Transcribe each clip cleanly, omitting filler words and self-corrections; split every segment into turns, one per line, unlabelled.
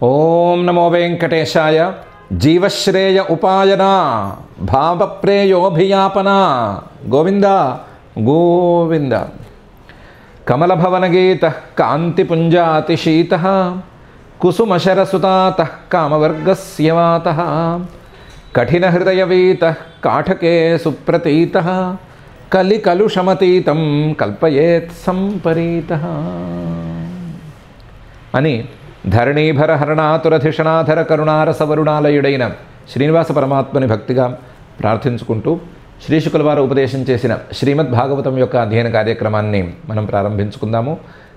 ఓం నమో వెంకటేశాయ. జీవశ్రేయ ఉపాయన భావప్రేయోభియాపన గోవింద గోవింద. కమలభవనగీత కాంతిపుంజాతిశీత కుసుమశరసుతాత కామవర్గస్య వాత కఠినహృదయవీత కాఠకే సుప్రతీత కలికలుషమతీతం కల్పయేత్ సంపరీత అని ధరణీభర హరణాతురధిషణాధర కరుణారసవరుణాలయుడైన శ్రీనివాస పరమాత్మని భక్తిగా ప్రార్థించుకుంటూ శ్రీశుకుల వారు ఉపదేశం చేసిన శ్రీమద్ భాగవతం యొక్క అధ్యయన కార్యక్రమాన్ని మనం ప్రారంభించుకుందాము.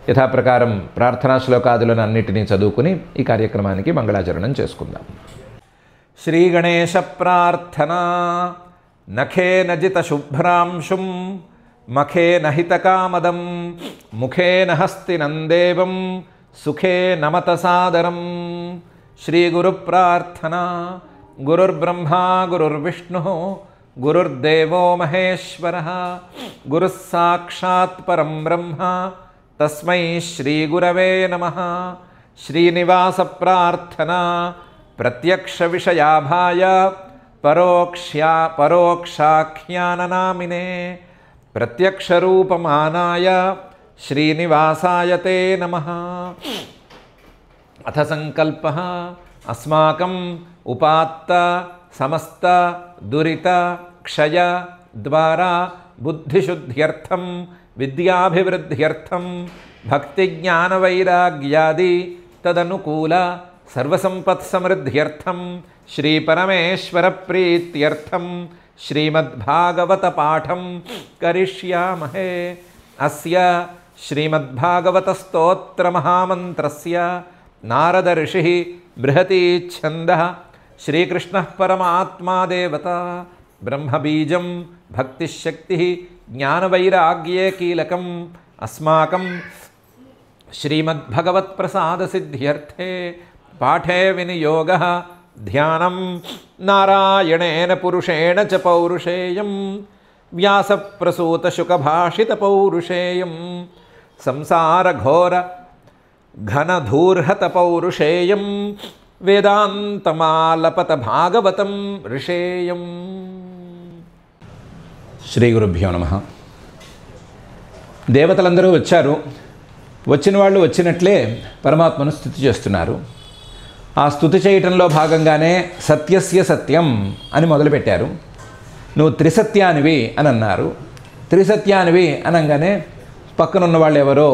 యథాప్రకారం ప్రార్థనా శ్లోకాదులను అన్నిటినీ చదువుకుని ఈ కార్యక్రమానికి మంగళాచరణం చేసుకుందాం. శ్రీ గణేశ ప్రార్థన. నఖేన జిత శుభ్రాంశుం మఖేన హితకామదం ముఖేన హస్తినందేవం సుఖే నమత సాదరం. శ్రీ గురు ప్రార్థన. గురుర్బ్రహ్మా గురుర్విష్ణు గురుర్దేవో మహేశ్వరః గురుః సాక్షాత్ పరం బ్రహ్మ తస్మై శ్రీ గురవే నమః. శ్రీనివాస ప్రార్థన. ప్రత్యక్ష విషయాభాయ పరోక్షాఖ్యాననామినే ప్రత్యక్ష రూపమానాయ శ్రీనివాసాయ తే నమః. అథ సంకల్పః అస్మాకం ఉపాత్త సమస్త దురిత క్షయ ద్వారా బుద్ధిశుద్ధ్యర్థం విద్యాభివృద్ధ్యర్థం భక్తిజ్ఞానవైరాగ్యాది తదనుకూల సర్వసంపత్సమృద్ధ్యర్థం శ్రీపరమేశ్వర ప్రీత్యర్థం శ్రీమద్భాగవత పాఠం కరిష్యామహే. అస్య శ్రీమద్భాగవత స్తోత్ర మహామంత్రస్య నారద ఋషిః బృహతి ఛందః శ్రీకృష్ణః పరమాత్మా దేవత బ్రహ్మబీజం భక్తిశక్తి జ్ఞానవైరాగ్యే కీలకం. అస్మాకం శ్రీమద్భగవత్ప్రసాదసిద్ధ్యర్థే పాఠే వినియోగః ధ్యానం నారాయణేన పురుషేణ చ పౌరుషేయం వ్యాసప్రసూతశుకభాషిత పౌరుషేయం సంసారఘోర ఘనధూర్హత పౌరుషేయం వేదాంతమాలపత భాగవతం ఋషేయం. శ్రీ గురుభ్యో నమః. దేవతలందరూ వచ్చారు. వచ్చిన వాళ్ళు వచ్చినట్లే పరమాత్మను స్తుతి చేస్తున్నారు. ఆ స్తుతి చేయటంలో భాగంగానే సత్యస్య సత్యం అని మొదలుపెట్టారు. నువ్వు త్రిసత్యానివి అని అన్నారు. త్రిసత్యానివి అనగానే పక్కనున్న వాళ్ళు ఎవరో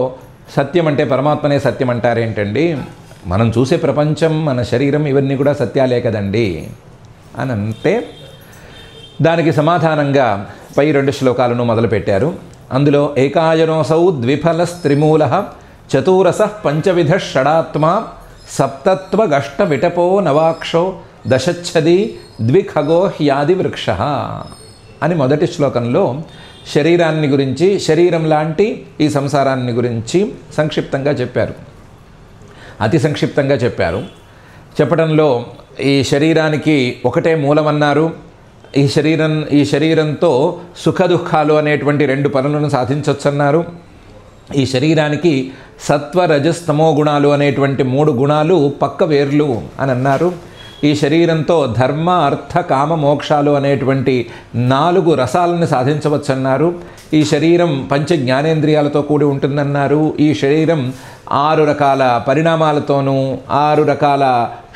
సత్యం అంటే పరమాత్మనే సత్యం అంటారేంటండి, మనం చూసే ప్రపంచం మన శరీరం ఇవన్నీ కూడా సత్యాలే కదండి అని అంటే దానికి సమాధానంగా పై 2 శ్లోకాలను మొదలుపెట్టారు. అందులో ఏకాయనోసౌ ద్విఫలస్త్రిమూల చతురస పంచవిధ షడాత్మా సప్తత్వగష్ట విటపో నవాక్షో దశచ్ఛది ద్విఖగో హ్యాది వృక్ష అని మొదటి శ్లోకంలో శరీరాన్ని గురించి, శరీరం లాంటి ఈ సంసారాన్ని గురించి సంక్షిప్తంగా చెప్పారు. అతి సంక్షిప్తంగా చెప్పారు. చెప్పడంలో ఈ శరీరానికి ఒకటే మూలమన్నారు. ఈ శరీరంతో సుఖదుఖాలు అనేటువంటి 2 పనులను సాధించవచ్చన్నారు. ఈ శరీరానికి సత్వ రజస్తమో గుణాలు అనేటువంటి 3 గుణాలు పక్క వేర్లు అని అన్నారు. ఈ శరీరంతో ధర్మ అర్థ కామ మోక్షాలు అనేటువంటి 4 రసాలను సాధించవచ్చన్నారు. ఈ శరీరం పంచ జ్ఞానేంద్రియాలతో కూడి ఉంటుందన్నారు. ఈ శరీరం 6 రకాల పరిణామాలతోనూ 6 రకాల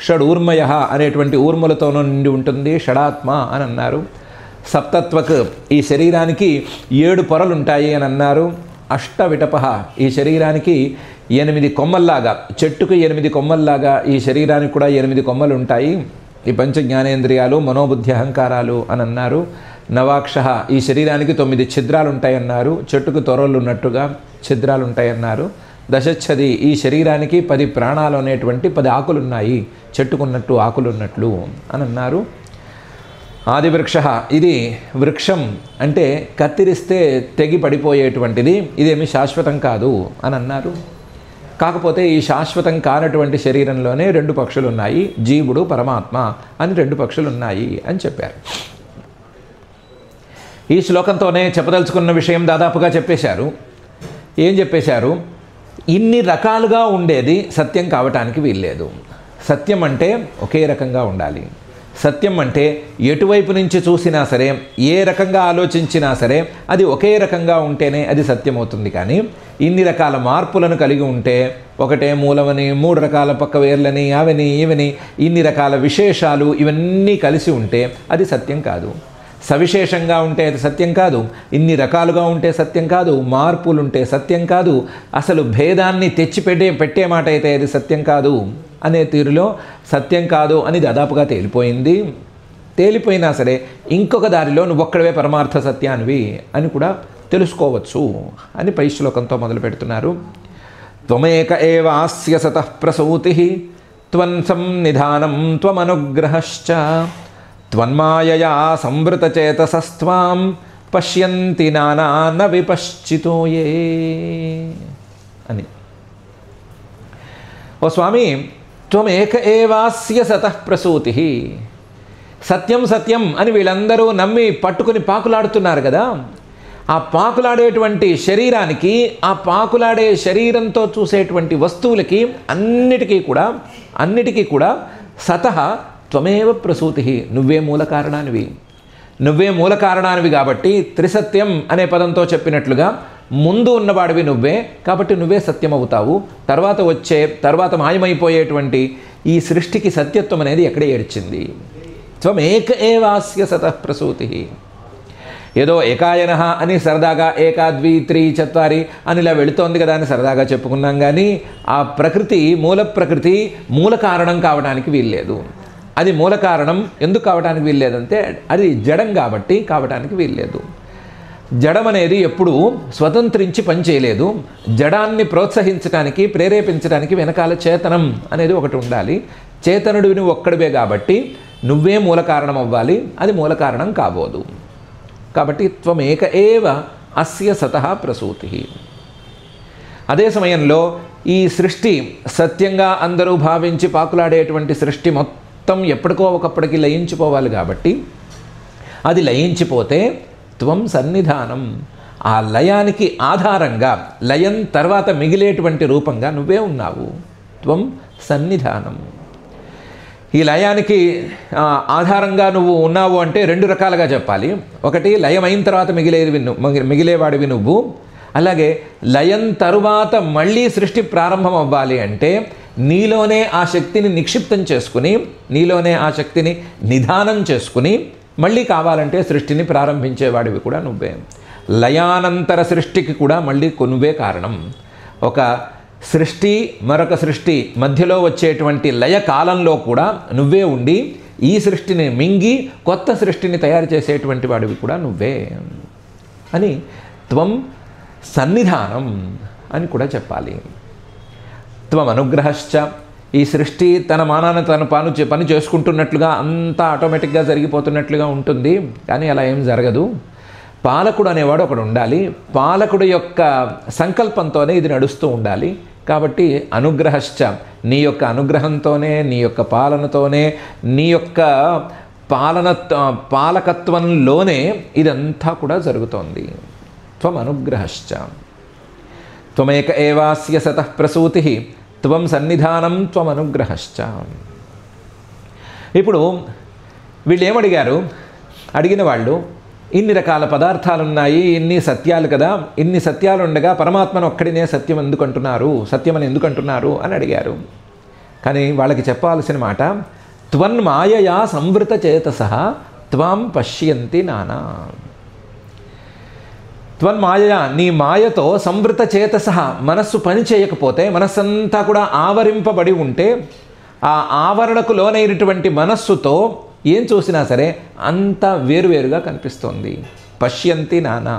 షడూర్మయ అనేటువంటి ఊర్ములతోనూ నిండి ఉంటుంది, షడాత్మ అని అన్నారు. సప్తత్వకు ఈ శరీరానికి 7 పొరలుంటాయి అని అన్నారు. అష్టవిటప ఈ శరీరానికి 8 కొమ్మల్లాగా, చెట్టుకు 8 కొమ్మల్లాగా ఈ శరీరానికి కూడా 8 కొమ్మలు ఉంటాయి. ఈ పంచ జ్ఞానేంద్రియాలు మనోబుద్ధి అహంకారాలు అని అన్నారు. నవాక్ష ఈ శరీరానికి 9 ఛిద్రాలు ఉంటాయన్నారు. చెట్టుకు తొరలు ఉన్నట్టుగా ఛిద్రాలు ఉంటాయన్నారు. దశచ్ఛది ఈ శరీరానికి 10 ప్రాణాలు అనేటువంటి 10 ఆకులు ఉన్నాయి, చెట్టుకున్నట్టు ఆకులు ఉన్నట్లు అని అన్నారు. ఆదివృక్ష ఇది వృక్షం అంటే కత్తిరిస్తే తెగి పడిపోయేటువంటిది, ఇదేమి శాశ్వతం కాదు అని అన్నారు. కాకపోతే ఈ శాశ్వతం కానటువంటి శరీరంలోనే 2 పక్షులు ఉన్నాయి, జీవుడు పరమాత్మ అని 2 పక్షులు ఉన్నాయి అని చెప్పారు. ఈ శ్లోకంతోనే చెప్పదలుచుకున్న విషయం దాదాపుగా చెప్పేశారు. ఏం చెప్పేశారు? ఇన్ని రకాలుగా ఉండేది సత్యం కావటానికి వీల్లేదు. సత్యం అంటే ఒకే రకంగా ఉండాలి. సత్యం అంటే ఎటువైపు నుంచి చూసినా సరే, ఏ రకంగా ఆలోచించినా సరే అది ఒకే రకంగా ఉంటేనే అది సత్యం అవుతుంది. కానీ ఇన్ని రకాల మార్పులను కలిగి ఉంటే, ఒకటే మూలమని, 3 రకాల పక్క వేర్లని, అవని ఇవని, ఇన్ని రకాల విశేషాలు ఇవన్నీ కలిసి ఉంటే అది సత్యం కాదు. సవిశేషంగా ఉంటే అది సత్యం కాదు, ఇన్ని రకాలుగా ఉంటే సత్యం కాదు, మార్పులుంటే సత్యం కాదు, అసలు భేదాన్ని పెట్టే మాట అయితే అది సత్యం కాదు అనే తీరులో సత్యం కాదు అని దాదాపుగా తేలిపోయింది. తేలిపోయినా సరే ఇంకొక దారిలో నువ్వు ఒక్కడవే పరమార్థ సత్యానివి అని కూడా తెలుసుకోవచ్చు అని పై శ్లోకంతో మొదలు పెడుతున్నారు. త్వమేక ఏవాస్య సతః ప్రసూతిః త్వం సన్నిధానం త్వమనుగ్రహశ్చ త్వన్మాయయా సంవృతచేతసస్త్వాం పశ్యంతి నానా న విపశ్చితో యే అని. ఓ స్వామి, త్వమేక ఏవాస్య సతః ప్రసూతిః, సత్యం సత్యం అని వీళ్ళందరూ నమ్మి పట్టుకుని పాకులాడుతున్నారు కదా, ఆ పాకులాడేటువంటి శరీరానికి, ఆ పాకులాడే శరీరంతో చూసేటువంటి వస్తువులకి అన్నిటికీ కూడా సతః త్వమేవ ప్రసూతిః, నువ్వే మూల కారణానివి. నువ్వే మూల కారణానివి కాబట్టి త్రిసత్యం అనే పదంతో చెప్పినట్లుగా ముందు ఉన్నవాడివి నువ్వే, కాబట్టి నువ్వే సత్యం అవుతావు. తర్వాత మాయమైపోయేటువంటి ఈ సృష్టికి సత్యత్వం అనేది ఎక్కడే ఏడ్చింది. త్వమేక ఏవాస్య సతః ప్రసూతిః. ఏదో ఏకాయనః అని సరదాగా 1 2 3 4 అని ఇలా వెళుతోంది కదా అని సరదాగా చెప్పుకున్నాం. కానీ ఆ ప్రకృతి, మూల ప్రకృతి మూల కారణం కావడానికి వీల్లేదు. అది మూల కారణం ఎందుకు కావడానికి వీల్లేదంటే అది జడం కాబట్టి కావడానికి వీల్లేదు. జడం అనేది ఎప్పుడూ స్వతంత్రించి పనిచేయలేదు. జడాన్ని ప్రోత్సహించడానికి, ప్రేరేపించడానికి వెనకాల చేతనం అనేది ఒకటి ఉండాలి. చేతనుడివి నువ్వు ఒక్కడివే కాబట్టి నువ్వే మూల కారణం అవ్వాలి, అది మూల కారణం కాబోదు. కాబట్టి త్వమేక ఏవ అస్య సతః ప్రసూతిః. అదే సమయంలో ఈ సృష్టి సత్యంగా అందరూ భావించి పాకులాడేటువంటి సృష్టి మొత్తం ఎప్పటికో ఒకప్పటికి లయించిపోవాలి. కాబట్టి అది లయించిపోతే త్వం సన్నిధానం, ఆ లయానికి ఆధారంగా, లయం తర్వాత మిగిలేటువంటి రూపంగా నువ్వే ఉన్నావు. త్వం సన్నిధానం. ఈ లయానికి ఆధారంగా నువ్వు ఉన్నావు అంటే 2 రకాలుగా చెప్పాలి. ఒకటి, లయం అయిన తర్వాత మిగిలేవాడివి నువ్వు. అలాగే లయం తరువాత మళ్ళీ సృష్టి ప్రారంభం అవ్వాలి అంటే నీలోనే ఆ శక్తిని నిక్షిప్తం చేసుకుని, నీలోనే ఆ శక్తిని నిధానం చేసుకుని మళ్ళీ కావాలంటే సృష్టిని ప్రారంభించేవాడివి కూడా నువ్వే. లయానంతర సృష్టికి కూడా మళ్ళీ నువ్వే కారణం. ఒక సృష్టి మరొక సృష్టి మధ్యలో వచ్చేటువంటి లయ కాలంలో కూడా నువ్వే ఉండి ఈ సృష్టిని మింగి కొత్త సృష్టిని తయారు చేసేటువంటి వాడివి కూడా నువ్వే అని త్వం సన్నిధానం అని కూడా చెప్పాలి. త్వం అనుగ్రహశ్చ, ఈ సృష్టి తన మానాన తను పని చేసుకుంటున్నట్లుగా అంతా ఆటోమేటిక్గా జరిగిపోతున్నట్లుగా ఉంటుంది. కానీ అలా ఏం జరగదు. పాలకుడు అనేవాడు ఒకడు ఉండాలి. పాలకుడు యొక్క సంకల్పంతోనే ఇది నడుస్తూ ఉండాలి. కాబట్టి అనుగ్రహశ్చ, నీ యొక్క అనుగ్రహంతోనే, నీ యొక్క పాలనతోనే, నీ యొక్క పాలకత్వంలోనే ఇదంతా కూడా జరుగుతోంది. త్వం అనుగ్రహశ్చ. త్వమేక ఏవాస్య సతః ప్రసూతిః త్వం సన్నిధానం త్వం అనుగ్రహశ్చ. ఇప్పుడు వీళ్ళు ఏమడిగారు? అడిగిన వాళ్ళు, ఇన్ని రకాల పదార్థాలున్నాయి, ఇన్ని సత్యాలు కదా, ఇన్ని సత్యాలు ఉండగా పరమాత్మను ఒక్కడినే సత్యం సత్యమని ఎందుకు అంటున్నారు అని అడిగారు. కానీ వాళ్ళకి చెప్పాల్సిన మాట, త్వన్మాయయా సంవృత చేతసః త్వాం పశ్యంతి నానా. త్వన్మాయయా, నీ మాయతో సంవృత చేతసః, మనస్సు పని చేయకపోతే, మనస్సంతా కూడా ఆవరింపబడి ఉంటే, ఆ ఆవరణకు లోనైనటువంటి మనస్సుతో ఏం చూసినా సరే అంతా వేరువేరుగా కనిపిస్తోంది. పశ్యంతి నానా.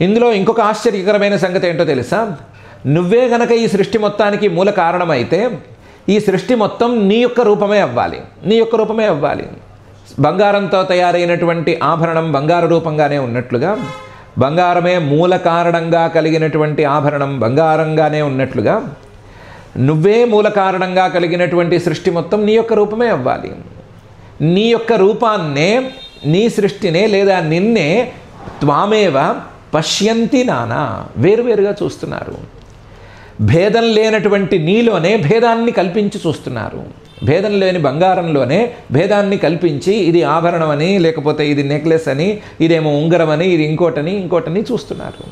ఇందులో ఇంకొక ఆశ్చర్యకరమైన సంగతి ఏంటో తెలుసా? నువ్వే గనక ఈ సృష్టి మొత్తానికి మూల కారణమైతే ఈ సృష్టి మొత్తం నీ యొక్క రూపమే అవ్వాలి. బంగారంతో తయారైనటువంటి ఆభరణం బంగారు రూపంగానే ఉన్నట్లుగా, బంగారమే మూల కారణంగా కలిగినటువంటి ఆభరణం బంగారంగానే ఉన్నట్లుగా, నువ్వే మూల కారణంగా కలిగినటువంటి సృష్టి మొత్తం నీ యొక్క రూపమే అవ్వాలి. నీ యొక్క రూపాన్నే, నీ సృష్టినే లేదా నిన్నే త్వామేవ పశ్యంతి నానా, వేరువేరుగా చూస్తున్నారు. భేదం లేనటువంటి నీలోనే భేదాన్ని కల్పించి చూస్తున్నారు. భేదం లేని బంగారంలోనే భేదాన్ని కల్పించి ఇది ఆభరణం అని, లేకపోతే ఇది నెక్లెస్ అని, ఇదేమో ఉంగరం అని, ఇది ఇంకోటని చూస్తున్నారు.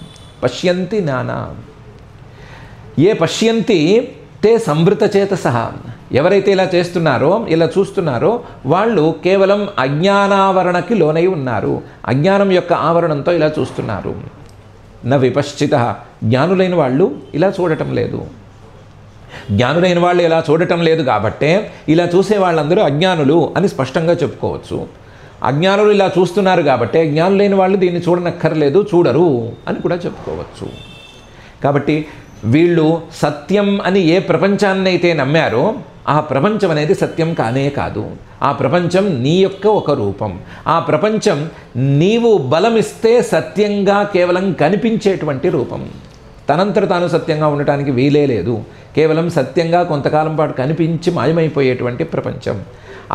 పశ్యంతి నానా ఏ పశ్యంతి తే సంవృతచేతసః. ఎవరైతే ఇలా చేస్తున్నారో, ఇలా చూస్తున్నారో వాళ్ళు కేవలం అజ్ఞానావరణకి లోనై ఉన్నారు. అజ్ఞానం యొక్క ఆవరణంతో ఇలా చూస్తున్నారు. న విపశ్చిత, జ్ఞానులైన వాళ్ళు ఇలా చూడటం లేదు. జ్ఞానులైన వాళ్ళు ఇలా చూడటం లేదు కాబట్టే ఇలా చూసే వాళ్ళందరూ అజ్ఞానులు అని స్పష్టంగా చెప్పుకోవచ్చు. అజ్ఞానులు ఇలా చూస్తున్నారు కాబట్టే జ్ఞానులైన వాళ్ళు దీన్ని చూడనక్కర్లేదు, చూడరు అని కూడా చెప్పుకోవచ్చు. కాబట్టి వీళ్ళు సత్యం అని ఏ ప్రపంచాన్ని అయితే నమ్మారో ఆ ప్రపంచం అనేది సత్యం కానే కాదు. ఆ ప్రపంచం నీ యొక్క ఒక రూపం. ఆ ప్రపంచం నీవు బలమిస్తే సత్యంగా కేవలం కనిపించేటువంటి రూపం. తనంతట తాను సత్యంగా ఉండటానికి వీలే లేదు. కేవలం సత్యంగా కొంతకాలం పాటు కనిపించి మాయమైపోయేటువంటి ప్రపంచం.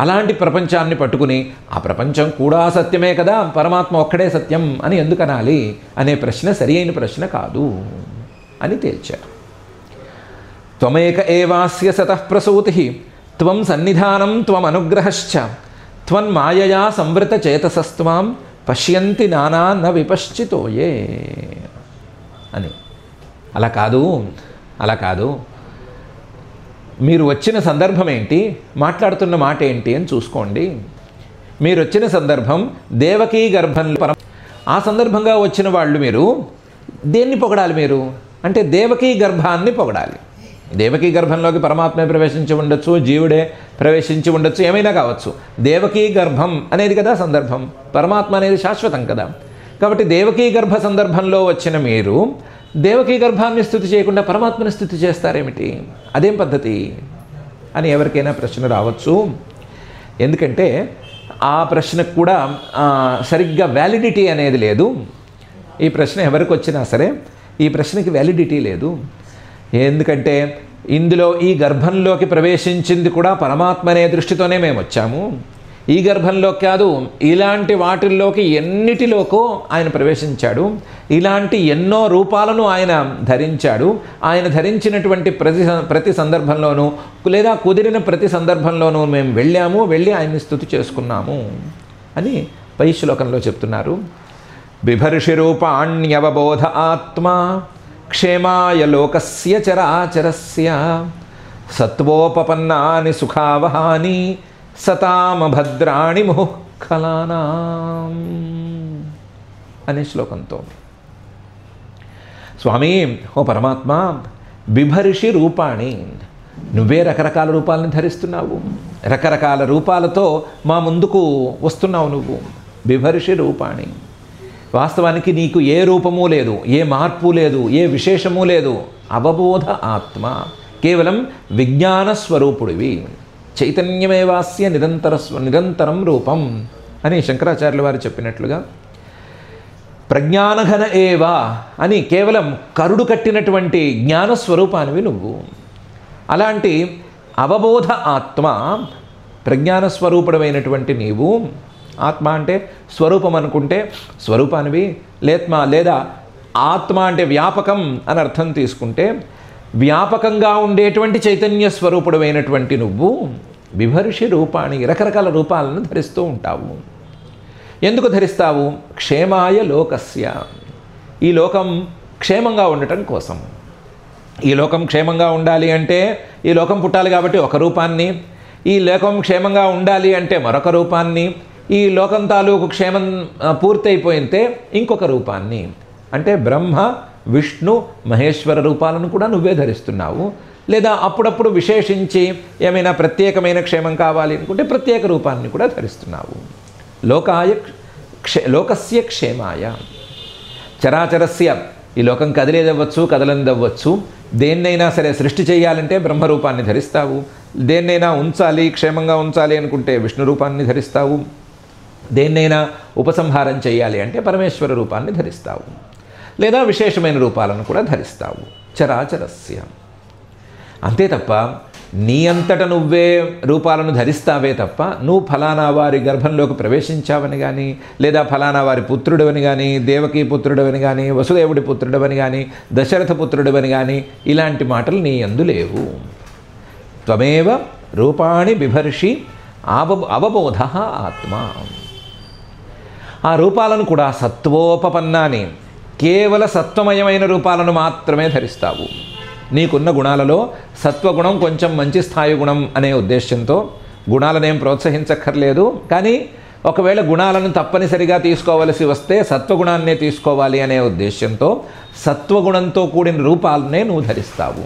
అలాంటి ప్రపంచాన్ని పట్టుకుని ఆ ప్రపంచం కూడా సత్యమే కదా, పరమాత్మ ఒక్కడే సత్యం అని ఎందుకు అనాలి అనే ప్రశ్న సరి అయిన ప్రశ్న కాదు అని తేల్చారు. త్వమేక ఏవాస్య సతః ప్రసూతి త్వం సన్నిధానం త్వం అనుగ్రహశ్చ త్వన్మాయయా సంవృత చేతసస్త్వాం పశ్యంతి నానా న విపశ్చితోయే అని. అలా కాదు మీరు వచ్చిన సందర్భం ఏంటి, మాట్లాడుతున్న మాట ఏంటి అని చూసుకోండి. మీరు వచ్చిన సందర్భం దేవకీ గర్భంలో, ఆ సందర్భంగా వచ్చిన వాళ్ళు మీరు దేన్ని పొగడాలి? మీరు అంటే దేవకీ గర్భాన్ని పొగడాలి. దేవకీ గర్భంలోకి పరమాత్మే ప్రవేశించి ఉండొచ్చు, జీవుడే ప్రవేశించి ఉండొచ్చు, ఏమైనా కావచ్చు. దేవకీ గర్భం అనేది కదా సందర్భం. పరమాత్మ అనేది శాశ్వతం కదా. కాబట్టి దేవకీ గర్భ సందర్భంలో వచ్చిన మీరు దేవకీ గర్భాన్ని స్తుతి చేయకుండా పరమాత్మని స్తుతి చేస్తారేమిటి? అదేం పద్ధతి అని ఎవరికైనా ప్రశ్న రావచ్చు. ఎందుకంటే ఆ ప్రశ్నకు కూడా సరిగ్గా వ్యాలిడిటీ అనేది లేదు. ఈ ప్రశ్న ఎవరికి వచ్చినా సరే ఈ ప్రశ్నకి వ్యాలిడిటీ లేదు. ఎందుకంటే ఇందులో ఈ గర్భంలోకి ప్రవేశించింది కూడా పరమాత్మ అనే దృష్టితోనే మేము వచ్చాము. ఈ గర్భంలో కాదు, ఇలాంటి వాటిల్లోకి ఎన్నిటిలోకో ఆయన ప్రవేశించాడు. ఇలాంటి ఎన్నో రూపాలను ఆయన ధరించాడు. ఆయన ధరించినటువంటి ప్రతి సందర్భంలోనూ లేదా కుదిరిన ప్రతి సందర్భంలోనూ మేము వెళ్ళి ఆయన్ని స్తుతి చేసుకున్నాము అని పై శ్లోకంలో చెప్తున్నారు. బిభర్షి రూపాణ్యవబోధ ఆత్మా క్షేమాయ లోకస్య చరాచరస్య సత్వోపపన్నాని సుఖావహాని సతామ భద్రాణి ముహుఃఖలానాం అనే శ్లోకంతో, స్వామి ఓ పరమాత్మ, బిభర్షి రూపాణి, నువ్వే రకరకాల రూపాలను ధరిస్తున్నావు. రకరకాల రూపాలతో మా ముందుకు వస్తున్నావు నువ్వు. బిభర్షి రూపాణి, వాస్తవానికి నీకు ఏ రూపము లేదు, ఏ మార్పు లేదు, ఏ విశేషము లేదు. అవబోధ ఆత్మ, కేవలం విజ్ఞాన స్వరూపుడివి. చైతన్యమేవాస్య నిరంతరం రూపం అని శంకరాచార్యుల వారు చెప్పినట్లుగా ప్రజ్ఞానఘన ఏవా అని కేవలం కరుడు కట్టినటువంటి జ్ఞానస్వరూపానివి నువ్వు. అలాంటి అవబోధ ఆత్మ, ప్రజ్ఞానస్వరూపుడమైనటువంటి నీవు. ఆత్మ అంటే స్వరూపం అనుకుంటే స్వరూపానివి, లేదా ఆత్మ అంటే వ్యాపకం అని అర్థం తీసుకుంటే వ్యాపకంగా ఉండేటువంటి చైతన్య స్వరూపుడమైనటువంటి నువ్వు బిభర్షి రూపాణి, రకరకాల రూపాలను ధరిస్తూ ఉంటావు. ఎందుకు ధరిస్తావు? క్షేమాయ లోకస్య, ఈ లోకం క్షేమంగా ఉండటం కోసం. ఈ లోకం క్షేమంగా ఉండాలి అంటే ఈ లోకం పుట్టాలి కాబట్టి ఒక రూపాన్ని, ఈ లోకం క్షేమంగా ఉండాలి అంటే మరొక రూపాన్ని, ఈ లోకం తాలూకు క్షేమం పూర్తయిపోయితే ఇంకొక రూపాన్ని, అంటే బ్రహ్మ విష్ణు మహేశ్వర రూపాలను కూడా నువ్వే ధరిస్తున్నావు. లేదా అప్పుడప్పుడు విశేషించి ఏమైనా ప్రత్యేకమైన క్షేమం కావాలి అనుకుంటే ప్రత్యేక రూపాన్ని కూడా ధరిస్తున్నావు. లోకస్య క్షేమాయ, చరాచరస్య, ఈ లోకం కదిలేదవ్వచ్చు కదలందవ్వచ్చు, దేన్నైనా సరే సృష్టి చేయాలంటే బ్రహ్మరూపాన్ని ధరిస్తావు. దేన్నైనా ఉంచాలి, క్షేమంగా ఉంచాలి అనుకుంటే విష్ణు రూపాన్ని ధరిస్తావు. దేన్నైనా ఉపసంహారం చేయాలి అంటే పరమేశ్వర రూపాన్ని ధరిస్తావు. లేదా విశేషమైన రూపాలను కూడా ధరిస్తావు. చరాచరస్య, అంతే తప్ప నీ అంతట నువ్వే రూపాలను ధరిస్తావే తప్ప నువ్వు ఫలానా వారి గర్భంలోకి ప్రవేశించావని కానీ, లేదా ఫలానా వారి పుత్రుడవని కానీ, దేవకీ పుత్రుడవని కానీ, వసుదేవుడి పుత్రుడవని కానీ, దశరథ పుత్రుడవని కానీ, ఇలాంటి మాటలు నీ యందు లేవు. త్వమేవ రూపాణి బిభర్షి అవబోధ ఆత్మ. ఆ రూపాలను కూడా సత్వోపపన్నాని, కేవల సత్వమయమైన రూపాలను మాత్రమే ధరిస్తావు. నీకున్న గుణాలలో సత్వగుణం కొంచెం మంచి స్థాయి గుణం అనే ఉద్దేశంతో గుణాలనేం ప్రోత్సహించక్కర్లేదు. కానీ ఒకవేళ గుణాలను తప్పనిసరిగా తీసుకోవలసి వస్తే సత్వగుణాన్నే తీసుకోవాలి అనే ఉద్దేశంతో సత్వగుణంతో కూడిన రూపాలనే నువ్వు ధరిస్తావు.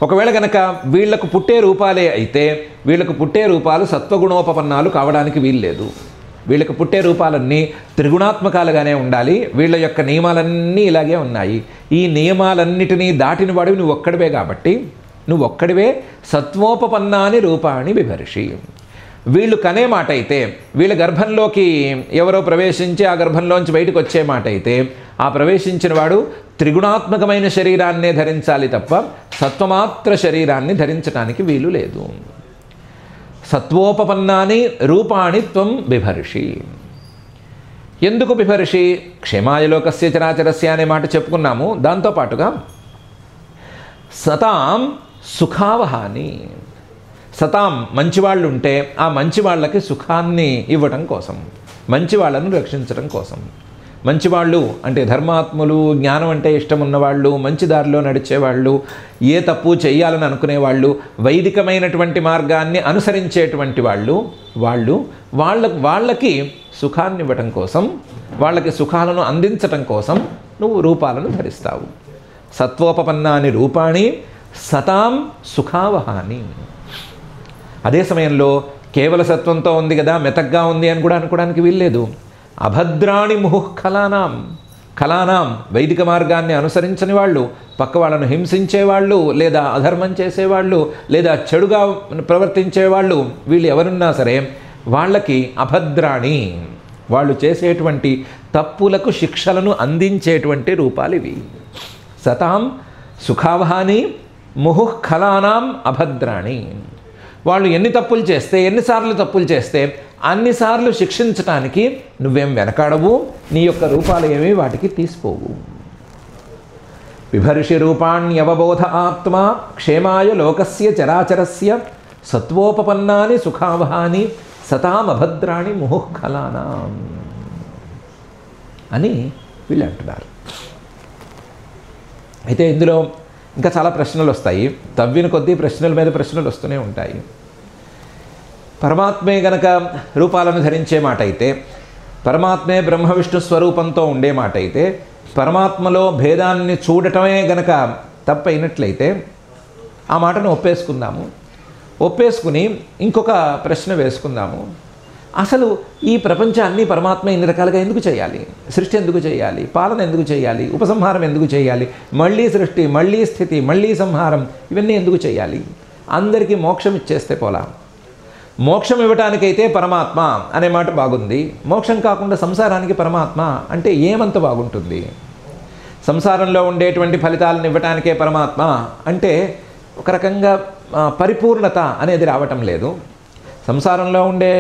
ఒకవేళ కనుక వీళ్లకు పుట్టే రూపాలే అయితే వీళ్లకు పుట్టే రూపాలు సత్వగుణోపపన్నాలు కావడానికి వీల్లేదు. వీళ్ళకి పుట్టే రూపాలన్నీ త్రిగుణాత్మకాలుగానే ఉండాలి. వీళ్ళ యొక్క నియమాలన్నీ ఇలాగే ఉన్నాయి. ఈ నియమాలన్నిటినీ దాటిన వాడివి నువ్వు ఒక్కడివే కాబట్టి నువ్వు ఒక్కడివే సత్వోపపన్నాని రూపాణి బిభర్షి. వీళ్ళు కనే మాట అయితే, వీళ్ళ గర్భంలోకి ఎవరో ప్రవేశించి ఆ గర్భంలోంచి బయటకు వచ్చే మాట అయితే ఆ ప్రవేశించిన వాడు త్రిగుణాత్మకమైన శరీరాన్నే ధరించాలి తప్ప సత్వమాత్ర శరీరాన్ని ధరించడానికి వీలు లేదు. సత్వోపపన్నాని రూపాణి త్వం బిభర్షి. ఎందుకు బిభర్షి? క్షేమాయ లోకస్య చరాచరస్య అనే మాట చెప్పుకున్నాము. దాంతోపాటుగా సతాం సుఖావహాని. సతాం మంచివాళ్ళు ఉంటే ఆ మంచి వాళ్ళకి సుఖాన్ని ఇవ్వటం కోసం, మంచి వాళ్ళను రక్షించడం కోసం. మంచివాళ్ళు అంటే ధర్మాత్ములు, జ్ఞానం అంటే ఇష్టం ఉన్నవాళ్ళు, మంచి దారిలో నడిచేవాళ్ళు, ఏ తప్పు చేయాలని అనుకునేవాళ్ళు, వైదికమైనటువంటి మార్గాన్ని అనుసరించేటువంటి వాళ్ళకి సుఖాన్ని ఇవ్వటం కోసం, వాళ్ళకి సుఖాలను అందించటం కోసం నువ్వు రూపాలను ధరిస్తావు. సత్వోపపన్నాని రూపాణి సతాం సుఖావహాని. అదే సమయంలో కేవల సత్వంతో ఉంది కదా, మెతగ్గా ఉంది అని కూడా అనుకోవడానికి వీల్లేదు. అభద్రాణి ముహుః కళానాం వైదిక మార్గాన్ని అనుసరించని వాళ్ళు, పక్క వాళ్ళను హింసించేవాళ్ళు, లేదా అధర్మం చేసేవాళ్ళు, లేదా చెడుగా ప్రవర్తించేవాళ్ళు, వీళ్ళు ఎవరున్నా సరే వాళ్ళకి అభద్రాణి, వాళ్ళు చేసేటువంటి తప్పులకు శిక్షలను అందించేటువంటి రూపాలు ఇవి. సతాం సుఖావహాని ముహుః కళానాం అభద్రాణి. వాళ్ళు ఎన్ని తప్పులు చేస్తే, ఎన్నిసార్లు తప్పులు చేస్తే అన్నిసార్లు శిక్షించటానికి నువ్వేం వెనకాడవు, నీ యొక్క రూపాలు ఏమీ వాటికి తీసిపోవు. బిభర్షి రూపాణ్యవబోధ ఆత్మ క్షేమాయ లోకస్య చరాచరస్య సత్వోపపన్నాని సుఖావహాని సతామభద్రాణి ముహుః కళానాం అని వీళ్ళు అంటున్నారు. అయితే ఇందులో ఇంకా చాలా ప్రశ్నలు వస్తాయి. తవ్విన కొద్దీ ప్రశ్నల మీద ప్రశ్నలు వస్తూనే ఉంటాయి. పరమాత్మే గనక రూపాలను ధరించే మాట అయితే, పరమాత్మే బ్రహ్మ విష్ణు స్వరూపంతో ఉండే మాట అయితే, పరమాత్మలో భేదాన్ని చూడటమే గనక తప్పైనట్లయితే ఆ మాటను ఒప్పేసుకుని ఇంకొక ప్రశ్న వేసుకుందాము. అసలు ఈ ప్రపంచాన్ని పరమాత్మ ఇన్ని రకాలుగా ఎందుకు చేయాలి? సృష్టి ఎందుకు చేయాలి? పాలన ఎందుకు చేయాలి? ఉపసంహారం ఎందుకు చేయాలి? మళ్ళీ సృష్టి, మళ్ళీ స్థితి, మళ్ళీ సంహారం, ఇవన్నీ ఎందుకు చేయాలి? అందరికీ మోక్షం ఇచ్చేస్తే పోలా. మోక్షం ఇవ్వటానికైతే పరమాత్మ అనే మాట బాగుంది. మోక్షం కాకుండా సంసారానికి పరమాత్మ అంటే ఏమంత బాగుంటుంది? సంసారంలో ఉండేటువంటి ఫలితాలను ఇవ్వటానికే పరమాత్మ అంటే ఒక రకంగా పరిపూర్ణత అనేది రావటం లేదు. సంసారంలో ఉండే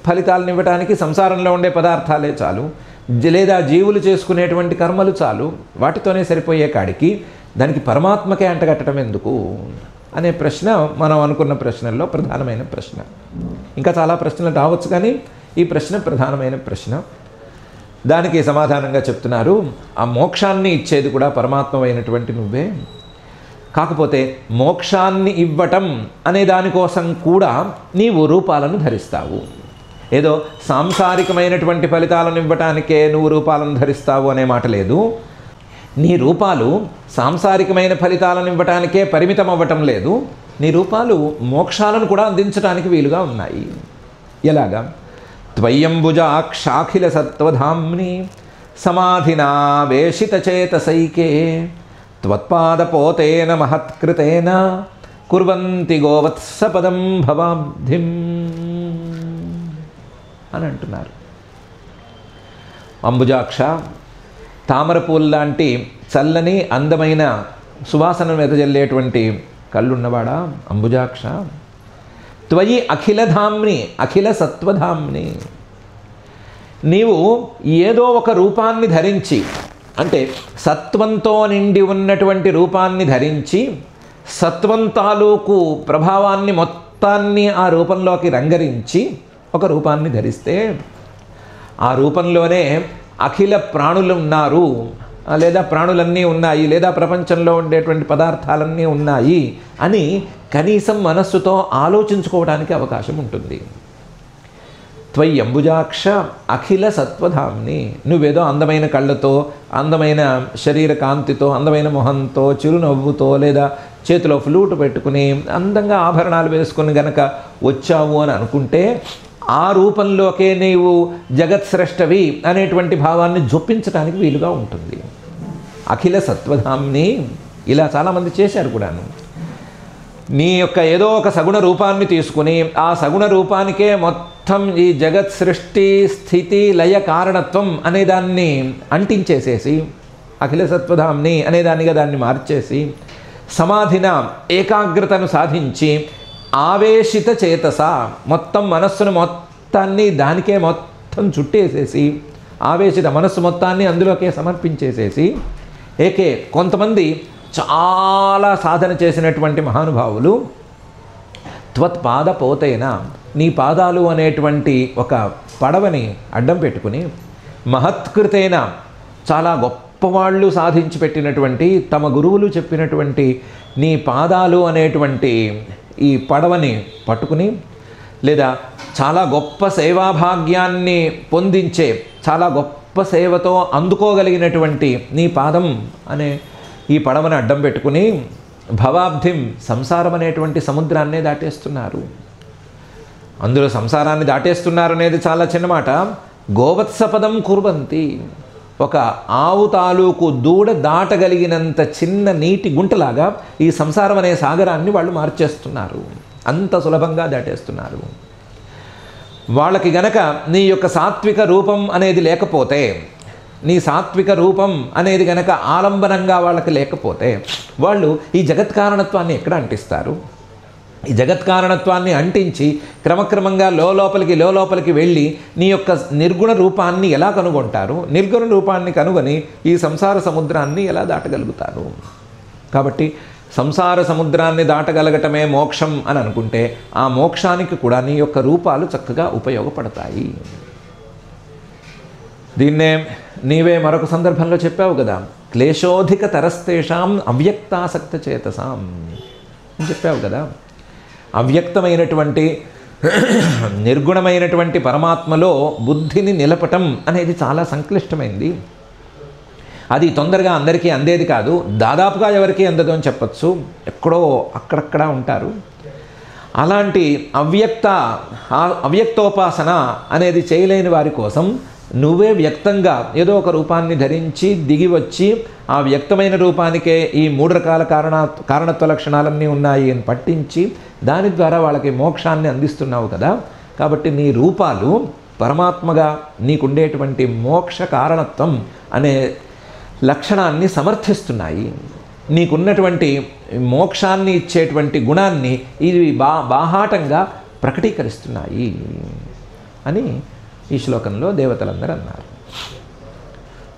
ఫలితాలను ఇవ్వటానికి సంసారంలో ఉండే పదార్థాలే చాలు, లేదా జీవులు చేసుకునేటువంటి కర్మలు చాలు, వాటితోనే సరిపోయే కాడికి దానికి పరమాత్మకే అంటగట్టడం ఎందుకు అనే ప్రశ్న మనం అనుకున్న ప్రశ్నల్లో ప్రధానమైన ప్రశ్న. ఇంకా చాలా ప్రశ్నలు రావచ్చు, కానీ ఈ ప్రశ్న ప్రధానమైన ప్రశ్న. దానికి సమాధానంగా చెప్తున్నారు, ఆ మోక్షాన్ని ఇచ్చేది కూడా పరమాత్మైనటువంటి నువ్వే. కాకపోతే మోక్షాన్ని ఇవ్వటం అనే దానికోసం కూడా నీవు రూపాలను ధరిస్తావు. ఏదో సాంసారికమైనటువంటి ఫలితాలను ఇవ్వటానికే నువ్వు రూపాలను ధరిస్తావు అనే మాట లేదు. నీ రూపాలు సాంసారికమైన ఫలితాలను ఇవ్వటానికే పరిమితం అవ్వటం లేదు. నీ రూపాలు మోక్షాలను కూడా అందించడానికి వీలుగా ఉన్నాయి. ఎలాగా? త్వయంబుజాక్షాఖిల సత్వధామ్ని సమాధినా వేషిత చేతసైకే త్వత్పాదపోతేన మహత్కృతేన కుర్వంతి గోవత్సపదం భవాబ్ధిం అని అంటున్నారు. అంబుజాక్ష, తామరపూల్ లాంటి చల్లని అందమైన సువాసన వెదజల్లేటువంటి కళ్ళున్నవాడా అంబుజాక్ష, త్వయి అఖిలధామ్ని అఖిల సత్వధామ్ని, నీవు ఏదో ఒక రూపాన్ని ధరించి, అంటే సత్వంతో నిండి ఉన్నటువంటి రూపాన్ని ధరించి సత్వం తాలూకు ప్రభావాన్ని మొత్తాన్ని ఆ రూపంలోకి రంగరించి ఒక రూపాన్ని ధరిస్తే ఆ రూపంలోనే అఖిల ప్రాణులు ఉన్నారు, లేదా ప్రాణులన్నీ ఉన్నాయి, లేదా ప్రపంచంలో ఉండేటువంటి పదార్థాలన్నీ ఉన్నాయి అని కనీసం మనస్సుతో ఆలోచించుకోవడానికి అవకాశం ఉంటుంది. త్వయి అంబుజాక్ష అఖిల సత్వధామ్ని, నువ్వేదో అందమైన కళ్ళతో, అందమైన శరీర కాంతితో, అందమైన మొహంతో, చిరునవ్వుతో, లేదా చేతిలో ఫ్లూట్ పెట్టుకుని అందంగా ఆభరణాలు వేసుకుని గనక వచ్చావు అని అనుకుంటే ఆ రూపంలోకే నీవు జగత్స్రష్టవి అనేటువంటి భావాన్ని జొప్పించడానికి వీలుగా ఉంటుంది. అఖిల సత్వధామ్ని ఇలా చాలామంది చేశారు కూడాను. నీ యొక్క ఏదో ఒక సగుణ రూపాన్ని తీసుకుని ఆ సగుణ రూపానికే మొత్తం ఈ జగత్ సృష్టి స్థితి లయ కారణత్వం అనే దాన్ని అంటించేసేసి అఖిల సత్వధామ్ని అనేదానిగా దాన్ని మార్చేసి సమాధిన ఏకాగ్రతను సాధించి ఆవేశిత చేతస, మొత్తం మనస్సును మొత్తాన్ని దానికే మొత్తం చుట్టేసేసి ఆవేశిత మనస్సు మొత్తాన్ని అందులోకే సమర్పించేసేసి ఏకే కొంతమంది చాలా సాధన చేసినటువంటి మహానుభావులు త్వత్పాద పోతేన, నీ పాదాలు అనేటువంటి ఒక పడవని అడ్డం పెట్టుకుని మహత్కృతేన, చాలా గొప్పవాళ్ళు సాధించి పెట్టినటువంటి తమ గురువులు చెప్పినటువంటి నీ పాదాలు అనేటువంటి ఈ పడవని పట్టుకుని, లేదా చాలా గొప్ప సేవాభాగ్యాన్ని పొందించే, చాలా గొప్ప సేవతో అందుకోగలిగినటువంటి నీ పాదం అనే ఈ పడవని అడ్డం పెట్టుకుని భవాబ్ధిం, సంసారం అనేటువంటి సముద్రాన్నే దాటేస్తున్నారు. అందులో సంసారాన్ని దాటేస్తున్నారు అనేది చాలా చిన్న మాట. గోవత్సపదం కుర్వంతి, ఒక ఆవు తాలూకు దూడ దాటగలిగినంత చిన్న నీటి గుంటలాగా ఈ సంసారం అనే సాగరాన్ని వాళ్ళు మార్చేస్తున్నారు, అంత సులభంగా దాటేస్తున్నారు. వాళ్ళకి గనక నీ యొక్క సాత్విక రూపం అనేది లేకపోతే, నీ సాత్విక రూపం అనేది గనక ఆలంబనంగా వాళ్ళకి లేకపోతే వాళ్ళు ఈ జగత్కారణత్వాన్ని ఎక్కడ అంటిస్తారు? ఈ జగత్కారణత్వాన్ని అంటించి క్రమక్రమంగా లోపలికి వెళ్ళి నీ యొక్క నిర్గుణ రూపాన్ని ఎలా కనుగొంటారు? నిర్గుణ రూపాన్ని కనుగొని ఈ సంసార సముద్రాన్ని ఎలా దాటగలుగుతారు? కాబట్టి సంసార సముద్రాన్ని దాటగలగటమే మోక్షం అని అనుకుంటే ఆ మోక్షానికి కూడా నీ యొక్క రూపాలు చక్కగా ఉపయోగపడతాయి. దీన్నే నీవే మరొక సందర్భంలో చెప్పావు కదా, క్లేశోధిక తరస్తేషాం అవ్యక్తాసక్త చేతసాం అని చెప్పావు కదా. అవ్యక్తమైనటువంటి నిర్గుణమైనటువంటి పరమాత్మలో బుద్ధిని నిలపటం అనేది చాలా సంక్లిష్టమైంది. అది తొందరగా అందరికీ అందేది కాదు, దాదాపుగా ఎవరికీ అందదు అని చెప్పచ్చు, ఎక్కడో అక్కడక్కడ ఉంటారు. అలాంటి అవ్యక్తోపాసన అనేది చేయలేని వారి కోసం నువ్వే వ్యక్తంగా ఏదో ఒక రూపాన్ని ధరించి దిగి వచ్చి ఆ వ్యక్తమైన రూపానికే ఈ 3 రకాల కారణత్వ లక్షణాలన్నీ ఉన్నాయి అని పట్టించి దాని ద్వారా వాళ్ళకి మోక్షాన్ని అందిస్తున్నావు కదా. కాబట్టి నీ రూపాలు పరమాత్మగా నీకుండేటువంటి మోక్ష కారణత్వం అనే లక్షణాన్ని సమర్థిస్తున్నాయి. నీకున్నటువంటి మోక్షాన్ని ఇచ్చేటువంటి గుణాన్ని ఇవి బాహాటంగా ప్రకటీకరిస్తున్నాయి అని ఈ శ్లోకంలో దేవతలందరూ అన్నారు.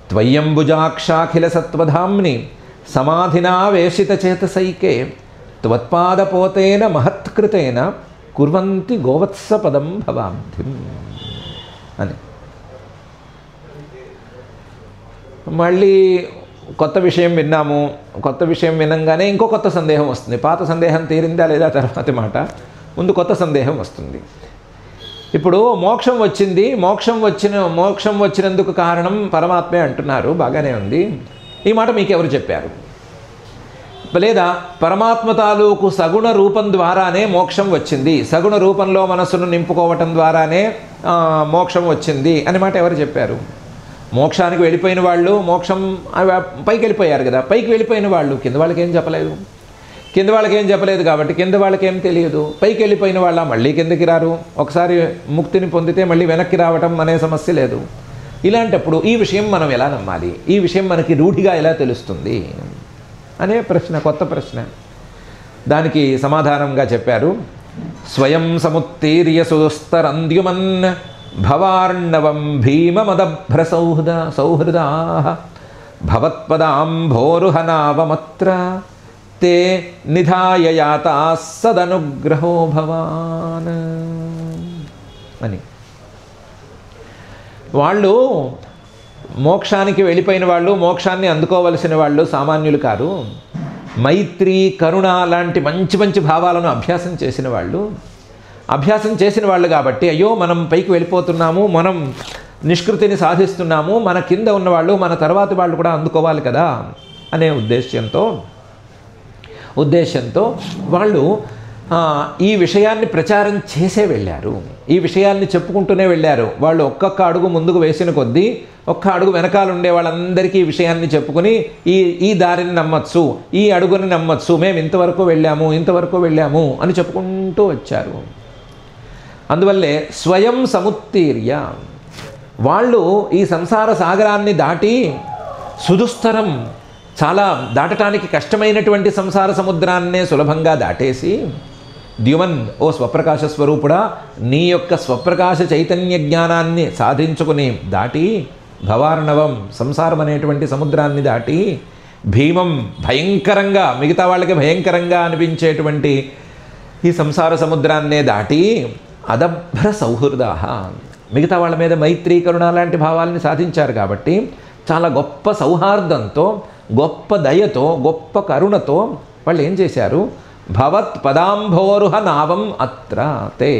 త్వయ్యంబుజాక్షాఖిల సత్వధామ్ని సమాధినా వేషిత చేతసైకే త్వత్పాదపోతేన మహత్కృతేన కుర్వంతి గోవత్సపదం భవాబ్ధిం అని. మళ్ళీ కొత్త విషయం విన్నాము. కొత్త విషయం వినంగానే ఇంకో కొత్త సందేహం వస్తుంది. పాత సందేహం తీరిందా లేదా తర్వాతి మాట, ముందు కొత్త సందేహం వస్తుంది. ఇప్పుడు మోక్షం వచ్చింది, మోక్షం వచ్చినందుకు కారణం పరమాత్మే అంటున్నారు, బాగానే ఉంది. ఈ మాట మీకెవరు చెప్పారు? లేదా పరమాత్మ తాలూకు సగుణ రూపం ద్వారానే మోక్షం వచ్చింది, సగుణ రూపంలో మనస్సును నింపుకోవటం ద్వారానే మోక్షం వచ్చింది అని మాట ఎవరు చెప్పారు? మోక్షానికి వెళ్ళిపోయిన వాళ్ళు మోక్షం పైకి వెళ్ళిపోయారు కదా, పైకి వెళ్ళిపోయిన వాళ్ళు కింద వాళ్ళకేం చెప్పలేదు. కింద వాళ్ళకేం చెప్పలేదు కాబట్టి కింద వాళ్ళకేం తెలియదు. పైకి వెళ్ళిపోయిన వాళ్ళ మళ్ళీ కిందకి రారు. ఒకసారి ముక్తిని పొందితే మళ్ళీ వెనక్కి రావటం అనే సమస్య లేదు. ఇలాంటప్పుడు ఈ విషయం మనం ఎలా నమ్మాలి? ఈ విషయం మనకి రూఢిగా ఎలా తెలుస్తుంది అనే ప్రశ్న, కొత్త ప్రశ్న. దానికి సమాధానంగా చెప్పారు, స్వయం సముత్తీర్య సుదుస్తరంద్యుమన్ భవార్ణవం భీమమదభ్ర సౌహృదా భవత్పదాంభోరుహనావమత్ర తే నిధాయ యాతా సదనుగ్రహో భవాన్ అని. వాళ్ళు మోక్షానికి వెళ్ళిపోయిన వాళ్ళు, మోక్షాన్ని అందుకోవలసిన వాళ్ళు సామాన్యులు కారు. మైత్రి, కరుణ లాంటి మంచి మంచి భావాలను అభ్యాసం చేసిన వాళ్ళు కాబట్టి, అయ్యో మనం పైకి వెళ్ళిపోతున్నాము, మనం నిష్కృతిని సాధిస్తున్నాము, మన కింద ఉన్నవాళ్ళు మన తర్వాతి వాళ్ళు కూడా అందుకోవాలి కదా అనే ఉద్దేశంతో వాళ్ళు ఈ విషయాన్ని ప్రచారం చేసే వెళ్ళారు. ఈ విషయాన్ని చెప్పుకుంటూనే వెళ్ళారు. వాళ్ళు ఒక్కొక్క అడుగు ముందుకు వేసిన కొద్దీ ఒక్క అడుగు వెనకాల ఉండే వాళ్ళందరికీ ఈ విషయాన్ని చెప్పుకుని ఈ దారిని నమ్మచ్చు, ఈ అడుగుని నమ్మచ్చు, మేము ఇంతవరకు వెళ్ళాము అని చెప్పుకుంటూ వచ్చారు. అందువల్లే స్వయం సముత్తీర్య వాళ్ళు ఈ సంసార సాగరాన్ని దాటి సుదుస్తరం, చాలా దాటడానికి కష్టమైనటువంటి సంసార సముద్రాన్నే సులభంగా దాటేసి, ద్యుమన్ ఓ స్వప్రకాశ స్వరూపుడా, నీ యొక్క స్వప్రకాశ చైతన్య జ్ఞానాన్ని సాధించుకుని దాటి, భవార్ణవం సంసారం అనేటువంటి సముద్రాన్ని దాటి, భీమం భయంకరంగా, మిగతా వాళ్ళకి భయంకరంగా అనిపించేటువంటి ఈ సంసార సముద్రాన్నే దాటి, అదభ్ర సౌహృదా మిగతా వాళ్ళ మీద మైత్రీ, కరుణ లాంటి భావాలని సాధించారు కాబట్టి చాలా గొప్ప సౌహార్దంతో, గొప్ప దయతో, గొప్ప కరుణతో వాళ్ళు ఏం చేశారు, భవత్ పదాంభోరుహ నావం అత్ర తే,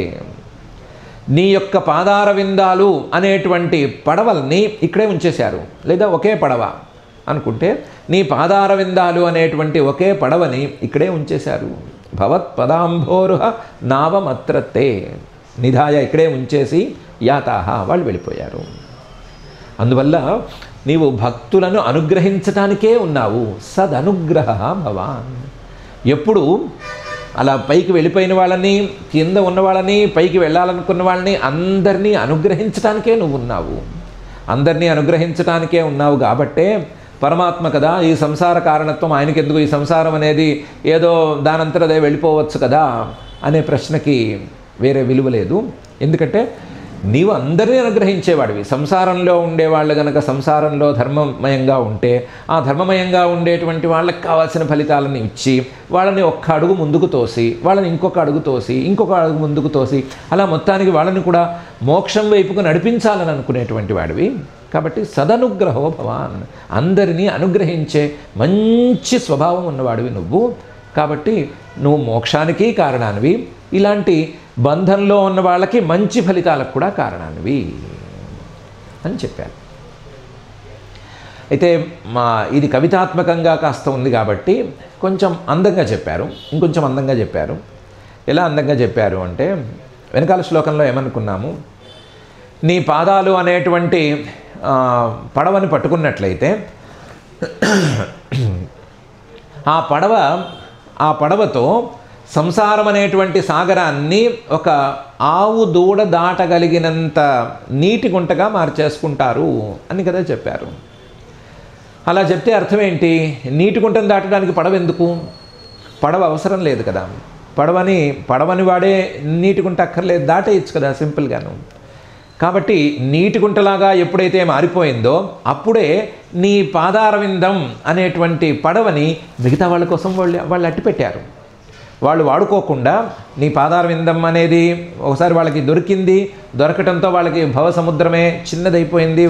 నీ యొక్క పాదార విందాలు అనేటువంటి పడవల్ని ఇక్కడే ఉంచేశారు. లేదా ఒకే పడవ అనుకుంటే నీ పాదార విందాలు అనేటువంటి ఒకే పడవని ఇక్కడే ఉంచేశారు. భవత్ పదాంభోరుహ నావం అత్ర తే, నిధాయ ఇక్కడే ఉంచేసి యాతాహ వాళ్ళు వెళ్ళిపోయారు. అందువల్ల నీవు భక్తులను అనుగ్రహించటానికే ఉన్నావు. సదనుగ్రహ భవాన్. ఎప్పుడు అలా పైకి వెళ్ళిపోయిన వాళ్ళని, కింద ఉన్న వాళ్ళని, పైకి వెళ్ళాలనుకున్న వాళ్ళని అందరినీ అనుగ్రహించటానికే నువ్వు ఉన్నావు. అందరినీ అనుగ్రహించటానికే ఉన్నావు కాబట్టే పరమాత్మ కదా, ఈ సంసార కారణత్వం ఆయనకెందుకు, ఈ సంసారం అనేది ఏదో దానంతరదే వెళ్ళిపోవచ్చు కదా అనే ప్రశ్నకి వేరే విలువ లేదు. ఎందుకంటే నీవు అందరినీ అనుగ్రహించేవాడివి. సంసారంలో ఉండేవాళ్ళు కనుక సంసారంలో ధర్మమయంగా ఉంటే ఆ ధర్మమయంగా ఉండేటువంటి వాళ్ళకి కావాల్సిన ఫలితాలను ఇచ్చి, వాళ్ళని ఒక్క అడుగు ముందుకు తోసి, వాళ్ళని ఇంకొక అడుగు తోసి, ఇంకొక అడుగు ముందుకు తోసి, అలా మొత్తానికి వాళ్ళని కూడా మోక్షం వైపుకు నడిపించాలని అనుకునేటువంటి వాడివి. కాబట్టి సదనుగ్రహో భవాన్, అందరినీ అనుగ్రహించే మంచి స్వభావం ఉన్నవాడివి నువ్వు. కాబట్టి నువ్వు మోక్షానికి కారణానివి, ఇలాంటి బంధంలో ఉన్న వాళ్ళకి మంచి ఫలితాలకు కూడా కారణానివి అని చెప్పారు. అయితే ఇది కవితాత్మకంగా కాస్త ఉంది కాబట్టి కొంచెం అందంగా చెప్పారు, ఇంకొంచెం అందంగా చెప్పారు. ఎలా అందంగా చెప్పారు అంటే, వెనకాల శ్లోకంలో ఏమనుకున్నాము, నీ పాదాలు అనేటువంటి పడవని పట్టుకున్నట్లయితే ఆ పడవతో సంసారం అనేటువంటి సాగరాన్ని ఒక ఆవు దూడ దాటగలిగినంత నీటి గుంటగా మార్చేసుకుంటారు అని కదా చెప్పారు. అలా చెప్తే అర్థం ఏంటి, నీటి గుంటను దాటడానికి పడవ ఎందుకు, పడవ అవసరం లేదు కదా, పడవని వాడే నీటి గుంట అక్కర్లేదు, దాటేయచ్చు కదా సింపుల్గాను. కాబట్టి నీటి గుంటలాగా ఎప్పుడైతే మారిపోయిందో అప్పుడే నీ పాదారవిందం అనేటువంటి పడవని మిగతా వాళ్ళ కోసం వాళ్ళు అట్టిపెట్టారు. వాళ్ళు వాడుకోకుండా నీ పాదారవిందం అనేది ఒకసారి వాళ్ళకి దొరకటంతో వాళ్ళకి భవసముద్రమే చిన్నదైపోయింది,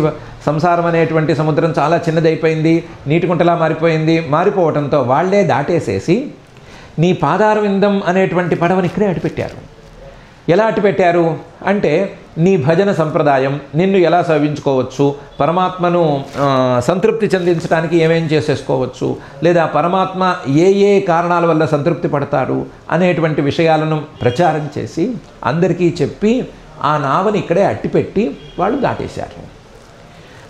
సంసారం అనేటువంటి సముద్రం చాలా చిన్నదైపోయింది, నీటి గుంటలా మారిపోవటంతో వాళ్ళే దాటేసేసి నీ పాదారవిందం అనేటువంటి పడవని ఇక్కడే అట్టిపెట్టారు. ఎలా అట్టిపెట్టారు అంటే, నీ భజన సంప్రదాయం నిన్ను ఎలా సేవించుకోవచ్చు, పరమాత్మను సంతృప్తి చెందించడానికి ఏమేం చేసేసుకోవచ్చు, లేదా పరమాత్మ ఏ కారణాల వల్ల సంతృప్తి పడతాడు అనేటువంటి విషయాలను ప్రచారం చేసి అందరికీ చెప్పి ఆ నావని ఇక్కడే అట్టిపెట్టి వాళ్ళు దాటేశారు.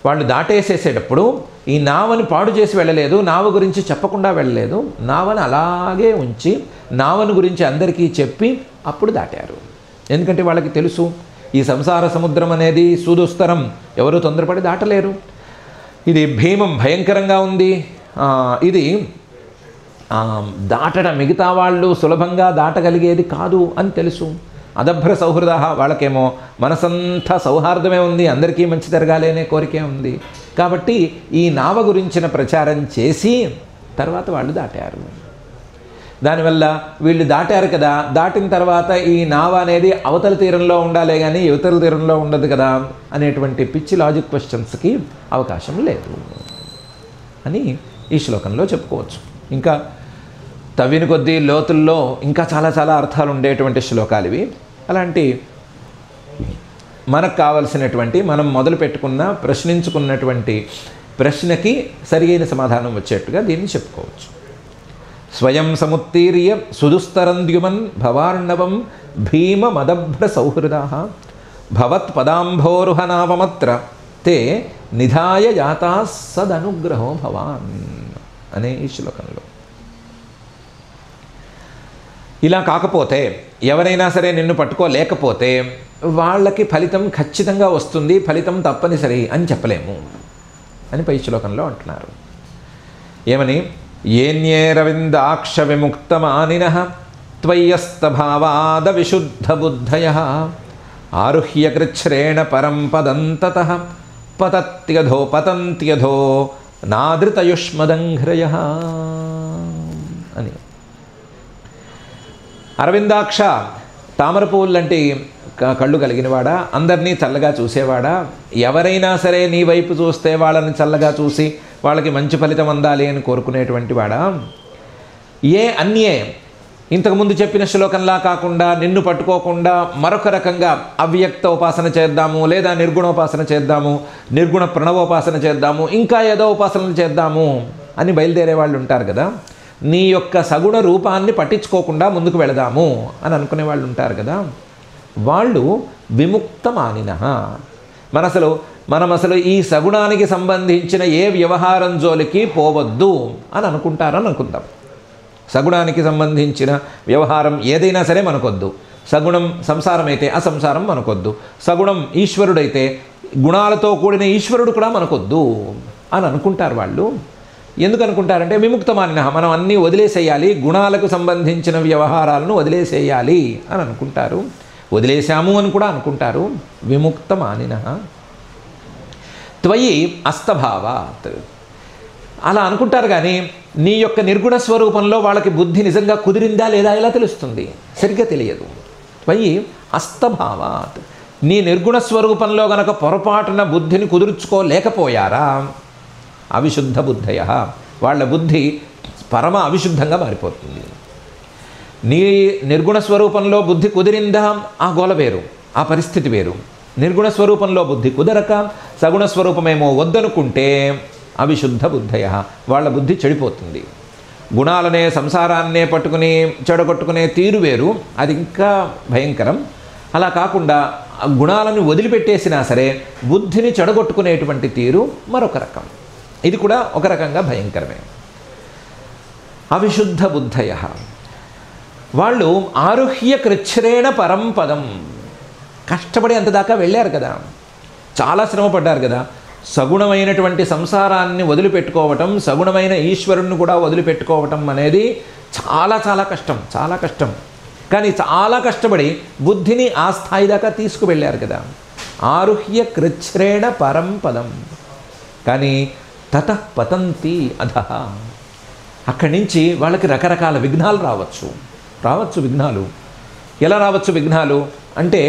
వాళ్ళు దాటేసేసేటప్పుడు ఈ నావని పాడు చేసి వెళ్ళలేదు, నావ గురించి చెప్పకుండా వెళ్ళలేదు, నావని అలాగే ఉంచి నావని గురించి అందరికీ చెప్పి అప్పుడు దాటారు. ఎందుకంటే వాళ్ళకి తెలుసు ఈ సంసార సముద్రం అనేది సుదుస్తరం, ఎవరు తొందరపడి దాటలేరు, ఇది భీమం భయంకరంగా ఉంది, ఇది దాటడం మిగతా వాళ్ళు సులభంగా దాటగలిగేది కాదు అని తెలుసు. అదభ్ర సౌహృద, వాళ్ళకేమో మనసంతా సౌహార్దమే ఉంది, అందరికీ మంచి జరగాలి అనే కోరికే ఉంది. కాబట్టి ఈ నావ గురించిన ప్రచారం చేసి తర్వాత వాళ్ళు దాటారు. దానివల్ల వీళ్ళు దాటారు కదా, దాటిన తర్వాత ఈ నావ అనేది అవతల తీరంలో ఉండాలే కానీ యువతల తీరంలో ఉండదు కదా అనేటువంటి పిచ్చి లాజిక్ క్వశ్చన్స్కి అవకాశం లేదు అని ఈ శ్లోకంలో చెప్పుకోవచ్చు. ఇంకా తవ్విన కొద్దీ లోతుల్లో ఇంకా చాలా చాలా అర్థాలు ఉండేటువంటి శ్లోకాలు ఇవి. అలాంటి మనకు కావలసినటువంటి మనం మొదలు పెట్టుకున్న ప్రశ్నించుకున్నటువంటి ప్రశ్నకి సరియైన సమాధానం వచ్చేట్టుగా దీన్ని చెప్పుకోవచ్చు. స్వయం సముత్తీర్య సుదుస్తరంద్యుమన్ భవార్ణవం భీమమదభ్ర సౌహృదా భవత్పదాంభోరుహనావమత్ర తే నిధాయ జాతా సదనుగ్రహో భవాన్ అనే ఈ శ్లోకంలో. ఇలా కాకపోతే ఎవరైనా సరే నిన్ను పట్టుకోలేకపోతే వాళ్ళకి ఫలితం ఖచ్చితంగా వస్తుంది, ఫలితం తప్పనిసరి అని చెప్పలేము అని పై శ్లోకంలో అంటున్నారు. ఏమని? ఏన్యేరవిందాక్ష విముక్తమానినః త్వయ్యస్తభావాద విశుద్ధ బుద్ధయః ఆరుహ్య కృచ్ఛ్రేణ పరం పదం తతః పతంత్యధో నాదృతయుష్మదంఘ్రయః అని. అరవిందాక్ష, తామర పువ్వులంటే కళ్ళు కలిగినవాడా, అందరినీ చల్లగా చూసేవాడా, ఎవరైనా సరే నీ వైపు చూస్తే వాళ్ళని చల్లగా చూసి వాళ్ళకి మంచి ఫలితం అందాలి అని కోరుకునేటువంటి వాడా, ఏ అన్యే ఇంతకుముందు చెప్పిన శ్లోకంలా కాకుండా నిన్ను పట్టుకోకుండా మరొక రకంగా అవ్యక్త ఉపాసన చేద్దాము, లేదా నిర్గుణోపాసన చేద్దాము, నిర్గుణ ప్రణవోపాసన చేద్దాము, ఇంకా ఏదో ఉపాసనలు చేద్దాము అని బయలుదేరే వాళ్ళు ఉంటారు కదా. నీ యొక్క సగుణ రూపాన్ని పట్టించుకోకుండా ముందుకు వెళదాము అని అనుకునే వాళ్ళు ఉంటారు కదా. వాళ్ళు విముక్తమానినః, మనం అసలు ఈ సగుణానికి సంబంధించిన ఏ వ్యవహారం జోలికి పోవద్దు అని అనుకుంటారని అనుకుందాం. సగుణానికి సంబంధించిన వ్యవహారం ఏదైనా సరే మనకొద్దు. సగుణం సంసారం అయితే ఆ సంసారం మనకొద్దు, సగుణం ఈశ్వరుడైతే గుణాలతో కూడిన ఈశ్వరుడు కూడా మనకొద్దు అని అనుకుంటారు వాళ్ళు. ఎందుకు అనుకుంటారంటే విముక్తమానినః, మనం అన్నీ వదిలేసేయాలి, గుణాలకు సంబంధించిన వ్యవహారాలను వదిలేసేయాలి అని అనుకుంటారు. వదిలేశాము అని కూడా అనుకుంటారు. విముక్తమానినః త్వయి అస్తభావాత్ అలా అనుకుంటారు. కానీ నీ యొక్క నిర్గుణ స్వరూపంలో వాళ్ళకి బుద్ధి నిజంగా కుదిరిందా లేదా ఎలా తెలుస్తుంది? సరిగ్గా తెలియదు. త్వయి అస్తభావాత్, నీ నిర్గుణ స్వరూపంలో గనక పొరపాటున బుద్ధిని కుదుర్చుకోలేకపోయారా, అవిశుద్ధ బుద్ధయ, వాళ్ళ బుద్ధి పరమ అవిశుద్ధంగా మారిపోతుంది. నీ నిర్గుణ స్వరూపంలో బుద్ధి కుదిరిందా, ఆ గోల వేరు, ఆ పరిస్థితి వేరు. నిర్గుణ స్వరూపంలో బుద్ధి కుదరక సగుణ స్వరూపమేమో వద్దనుకుంటే అవిశుద్ధ బుద్ధయ, వాళ్ళ బుద్ధి చెడిపోతుంది. గుణాలనే సంసారాన్నే పట్టుకుని చెడగొట్టుకునే తీరు వేరు, అది ఇంకా భయంకరం. అలా కాకుండా గుణాలను వదిలిపెట్టేసినా సరే బుద్ధిని చెడగొట్టుకునేటువంటి తీరు మరొక రకం. ఇది కూడా ఒక రకంగా భయంకరమే. అవిశుద్ధ బుద్ధయ వాళ్ళు ఆరుహ్య కృచ్ఛ్రేణ పరం పదం, కష్టపడి అంతదాకా వెళ్ళారు కదా, చాలా శ్రమపడ్డారు కదా. సగుణమైనటువంటి సంసారాన్ని వదిలిపెట్టుకోవటం, సగుణమైన ఈశ్వరుణ్ణి కూడా వదిలిపెట్టుకోవటం అనేది చాలా చాలా కష్టం, చాలా కష్టం. కానీ చాలా కష్టపడి బుద్ధిని ఆ స్థాయి దాకా తీసుకువెళ్ళారు కదా. ఆరుహ్య కృచ్ఛ్రేణ పరం పదం. కానీ తతః పతంతి అధః, అక్కడి నుంచి వాళ్ళకి రకరకాల విఘ్నాలు రావచ్చు విఘ్నాలు. ఎలా రావచ్చు విఘ్నాలు అంటే,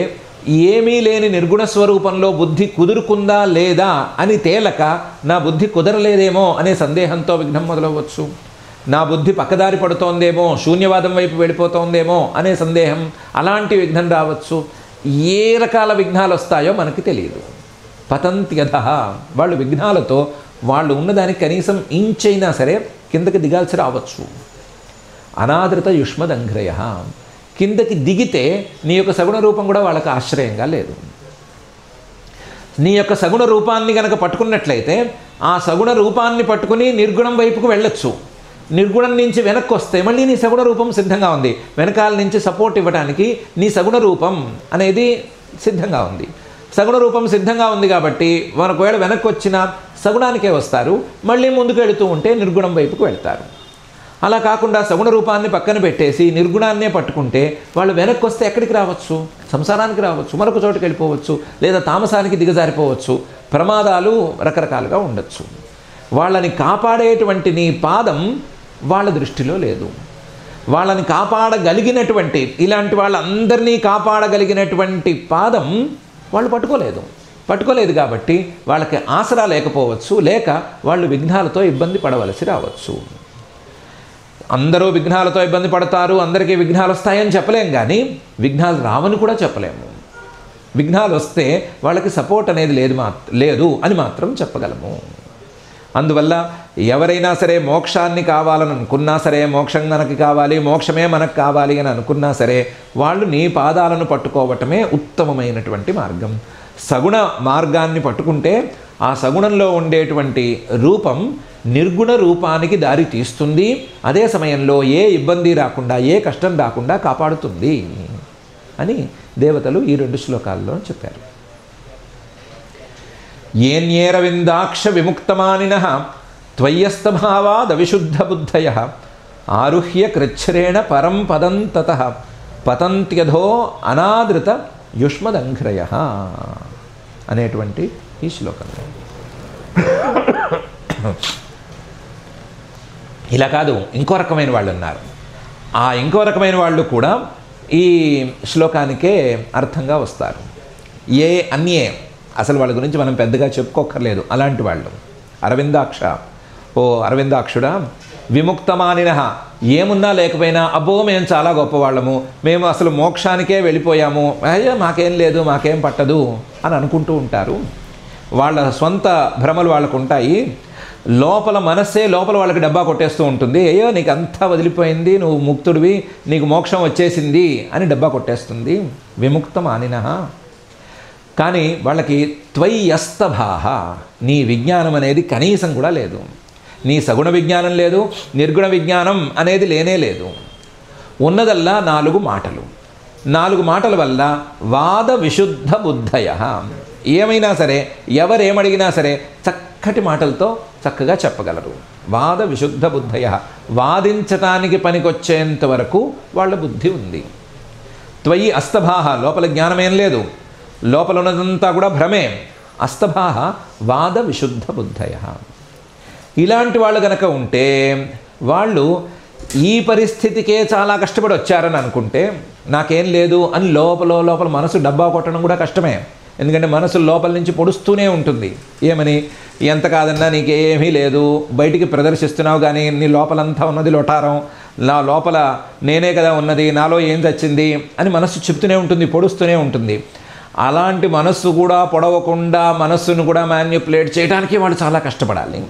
ఏమీ లేని నిర్గుణ స్వరూపంలో బుద్ధి కుదురుకుందా లేదా అని తేలక నా బుద్ధి కుదరలేదేమో అనే సందేహంతో విఘ్నం మొదలవచ్చు. నా బుద్ధి పక్కదారి పడుతోందేమో, శూన్యవాదం వైపు వెళ్ళిపోతోందేమో అనే సందేహం, అలాంటి విఘ్నం రావచ్చు. ఏ రకాల విఘ్నాలు వస్తాయో మనకి తెలియదు. పతంత్యధః, వాళ్ళు విఘ్నాలతో వాళ్ళు ఉన్నదానికి కనీసం ఇంచైనా సరే కిందకి దిగాల్సి రావచ్చు. అనాదృత యుష్మదంఘ్రయ, కిందకి దిగితే నీ యొక్క సగుణ రూపం కూడా వాళ్ళకి ఆశ్రయంగా లేదు. నీ యొక్క సగుణ రూపాన్ని కనుక పట్టుకున్నట్లయితే ఆ సగుణ రూపాన్ని పట్టుకుని నిర్గుణం వైపుకు వెళ్ళొచ్చు. నిర్గుణం నుంచి వెనక్కి వస్తే మళ్ళీ నీ సగుణ రూపం సిద్ధంగా ఉంది, వెనకాల నుంచి సపోర్ట్ ఇవ్వడానికి నీ సగుణ రూపం అనేది సిద్ధంగా ఉంది. సగుణ రూపం సిద్ధంగా ఉంది కాబట్టి ఒకవేళ వెనక్కి వచ్చిన సగుణానికే వస్తారు, మళ్ళీ ముందుకు వెళుతూ ఉంటే నిర్గుణం వైపుకు వెళ్తారు. అలా కాకుండా సగుణ రూపాన్ని పక్కన పెట్టేసి నిర్గుణాన్నే పట్టుకుంటే వాళ్ళు వెనక్కి వస్తే ఎక్కడికి రావచ్చు? సంసారానికి రావచ్చు, మరొక చోటుకి వెళ్ళిపోవచ్చు, లేదా తామసానికి దిగజారిపోవచ్చు. ప్రమాదాలు రకరకాలుగా ఉండొచ్చు. వాళ్ళని కాపాడేటువంటి నీ పాదం వాళ్ళ దృష్టిలో లేదు. వాళ్ళని కాపాడగలిగినటువంటి, ఇలాంటి వాళ్ళందరినీ కాపాడగలిగినటువంటి పాదం వాళ్ళు పట్టుకోలేదు కాబట్టి వాళ్ళకి ఆసరా లేకపోవచ్చు, లేక వాళ్ళు విఘ్నాలతో ఇబ్బంది పడవలసి రావచ్చు. అందరూ విఘ్నాలతో ఇబ్బంది పడతారు, అందరికీ విఘ్నాలు వస్తాయని చెప్పలేం, కానీ విఘ్నాలు రావని కూడా చెప్పలేము. విఘ్నాలు వస్తే వాళ్ళకి సపోర్ట్ అనేది లేదు అని మాత్రం చెప్పగలము. అందువల్ల ఎవరైనా సరే మోక్షాన్ని కావాలని అనుకున్నా సరే, మోక్షం మనకి కావాలి, మోక్షమే మనకు కావాలి అని అనుకున్నా సరే, వాళ్ళు నీ పాదాలను పట్టుకోవటమే ఉత్తమమైనటువంటి మార్గం. సగుణ మార్గాన్ని పట్టుకుంటే ఆ సగుణంలో ఉండేటువంటి రూపం నిర్గుణ రూపానికి దారి తీస్తుంది. అదే సమయంలో ఏ ఇబ్బంది రాకుండా, ఏ కష్టం రాకుండా కాపాడుతుంది అని దేవతలు ఈ 2 శ్లోకాల్లో చెప్పారు. ఏన్యేరవిందాక్ష విముక్తమానినః త్వయ్యస్తభావాదవిశుద్ధ బుద్ధయః ఆరుహ్య కృచ్ఛ్రేణ పరం పదం తతః పతంత్యధో అనాదృత యుష్మదంఘ్రయః అనేటువంటి ఈ శ్లోకంలో. ఇలా కాదు, ఇంకో రకమైన వాళ్ళు ఉన్నారు. ఆ ఇంకో రకమైన వాళ్ళు కూడా ఈ శ్లోకానికే అర్థంగా వస్తారు. అన్యే, అసలు వాళ్ళ గురించి మనం పెద్దగా చెప్పుకోక్కర్లేదు. అలాంటి వాళ్ళు అరవిందాక్ష, ఓ అరవిందాక్షుడా, విముక్తమానినః, ఏమున్నా లేకపోయినా అబ్బో మేము చాలా గొప్పవాళ్ళము, మేము అసలు మోక్షానికే వెళ్ళిపోయాము, అయ్యో మాకేం లేదు, మాకేం పట్టదు అని అనుకుంటూ ఉంటారు. వాళ్ళ సొంత భ్రమలు వాళ్ళకు ఉంటాయి. లోపల మనస్సే లోపల వాళ్ళకి డబ్బా కొట్టేస్తూ ఉంటుంది. అయ్యో నీకు అంతా వదిలిపోయింది, నువ్వు ముక్తుడివి, నీకు మోక్షం వచ్చేసింది అని డబ్బా కొట్టేస్తుంది. విముక్తమానినః, కానీ వాళ్ళకి త్వయ్యస్తభాః, నీ విజ్ఞానం అనేది కనీసం కూడా లేదు. నీ సగుణ విజ్ఞానం లేదు, నిర్గుణ విజ్ఞానం అనేది లేనే లేదు. ఉన్నదల్లా 4 మాటలు. 4 మాటల వల్ల వాద విశుద్ధ బుద్ధయః, ఏమైనా సరే ఎవరేమడిగినా సరే చక్కటి మాటలతో చక్కగా చెప్పగలరు. వాద విశుద్ధ బుద్ధయః, వాదించటానికి పనికొచ్చేంత వరకు వాళ్ళ బుద్ధి ఉంది. త్వయి అస్తభాః, లోపల జ్ఞానమేం లేదు, లోపల ఉన్నదంతా కూడా భ్రమే. అస్తభాః వాద విశుద్ధ బుద్ధయః. ఇలాంటి వాళ్ళు కనుక ఉంటే వాళ్ళు ఈ పరిస్థితికే చాలా కష్టపడి వచ్చారని అనుకుంటే, నాకేం లేదు అని లోపల మనసు డబ్బా కొట్టడం కూడా కష్టమే. ఎందుకంటే మనసు లోపల నుంచి పొడుస్తూనే ఉంటుంది. ఏమని? ఎంత కాదన్నా నీకేమీ లేదు, బయటికి ప్రదర్శిస్తున్నావు కానీ నీ లోపలంతా ఉన్నది లొటారం, నా లోపల నేనే కదా ఉన్నది, నాలో ఏం తెచ్చింది అని మనస్సు చెప్తూనే ఉంటుంది, పొడుస్తూనే ఉంటుంది. అలాంటి మనస్సు కూడా పొడవకుండా మనస్సును కూడా మ్యాన్యుపులేట్ చేయడానికి వాళ్ళు చాలా కష్టపడాలి.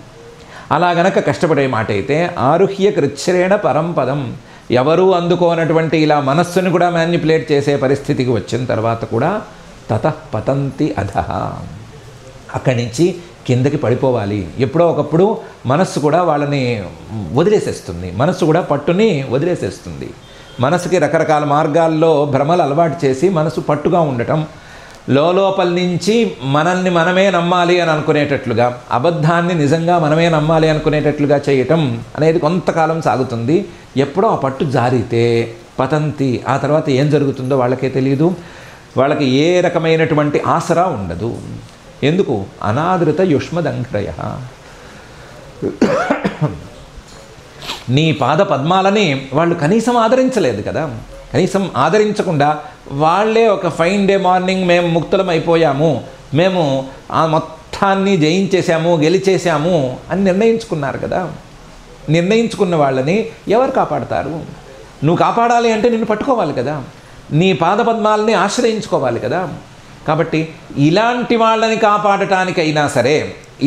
అలా గనక కష్టపడే మాట అయితే ఆరుహ్య కృచ్ఛ్రేణ పరంపదం, ఎవరూ అందుకోనటువంటి ఇలా మనస్సును కూడా మ్యాన్యుపులేట్ చేసే పరిస్థితికి వచ్చిన తర్వాత కూడా తతః పతంతి అధః, అక్కడి నుంచి కిందకి పడిపోవాలి. ఎప్పుడో ఒకప్పుడు మనస్సు కూడా వాళ్ళని వదిలేసేస్తుంది, మనస్సు కూడా పట్టుని వదిలేసేస్తుంది. మనసుకి రకరకాల మార్గాల్లో భ్రమలు అలవాటు చేసి మనసు పట్టుగా ఉండటం, లోపల నుంచి మనల్ని మనమే నమ్మాలి అని అనుకునేటట్లుగా, అబద్ధాన్ని నిజంగా మనమే నమ్మాలి అనుకునేటట్లుగా చేయటం అనేది కొంతకాలం సాగుతుంది. ఎప్పుడో ఆ పట్టు జారితే పతంతి, ఆ తర్వాత ఏం జరుగుతుందో వాళ్ళకే తెలియదు. వాళ్ళకి ఏ రకమైనటువంటి ఆసరా ఉండదు. ఎందుకు? అనాదృత యుష్మదంఘ్రయః, నీ పాద పద్మాలని వాళ్ళు కనీసం ఆదరించలేదు కదా. కనీసం ఆదరించకుండా వాళ్ళే ఒక ఫైన్ డే మార్నింగ్ మేము ముక్తులం అయిపోయాము, మేము ఆ మొత్తాన్ని జయించేసాము, గెలిచేసాము అని నిర్ణయించుకున్నారు కదా. నిర్ణయించుకున్న వాళ్ళని ఎవరు కాపాడతారు? నువ్వు కాపాడాలి అంటే నిన్ను పట్టుకోవాలి కదా, నీ పాదపద్మాలని ఆశ్రయించుకోవాలి కదా. కాబట్టి ఇలాంటి వాళ్ళని కాపాడటానికైనా సరే,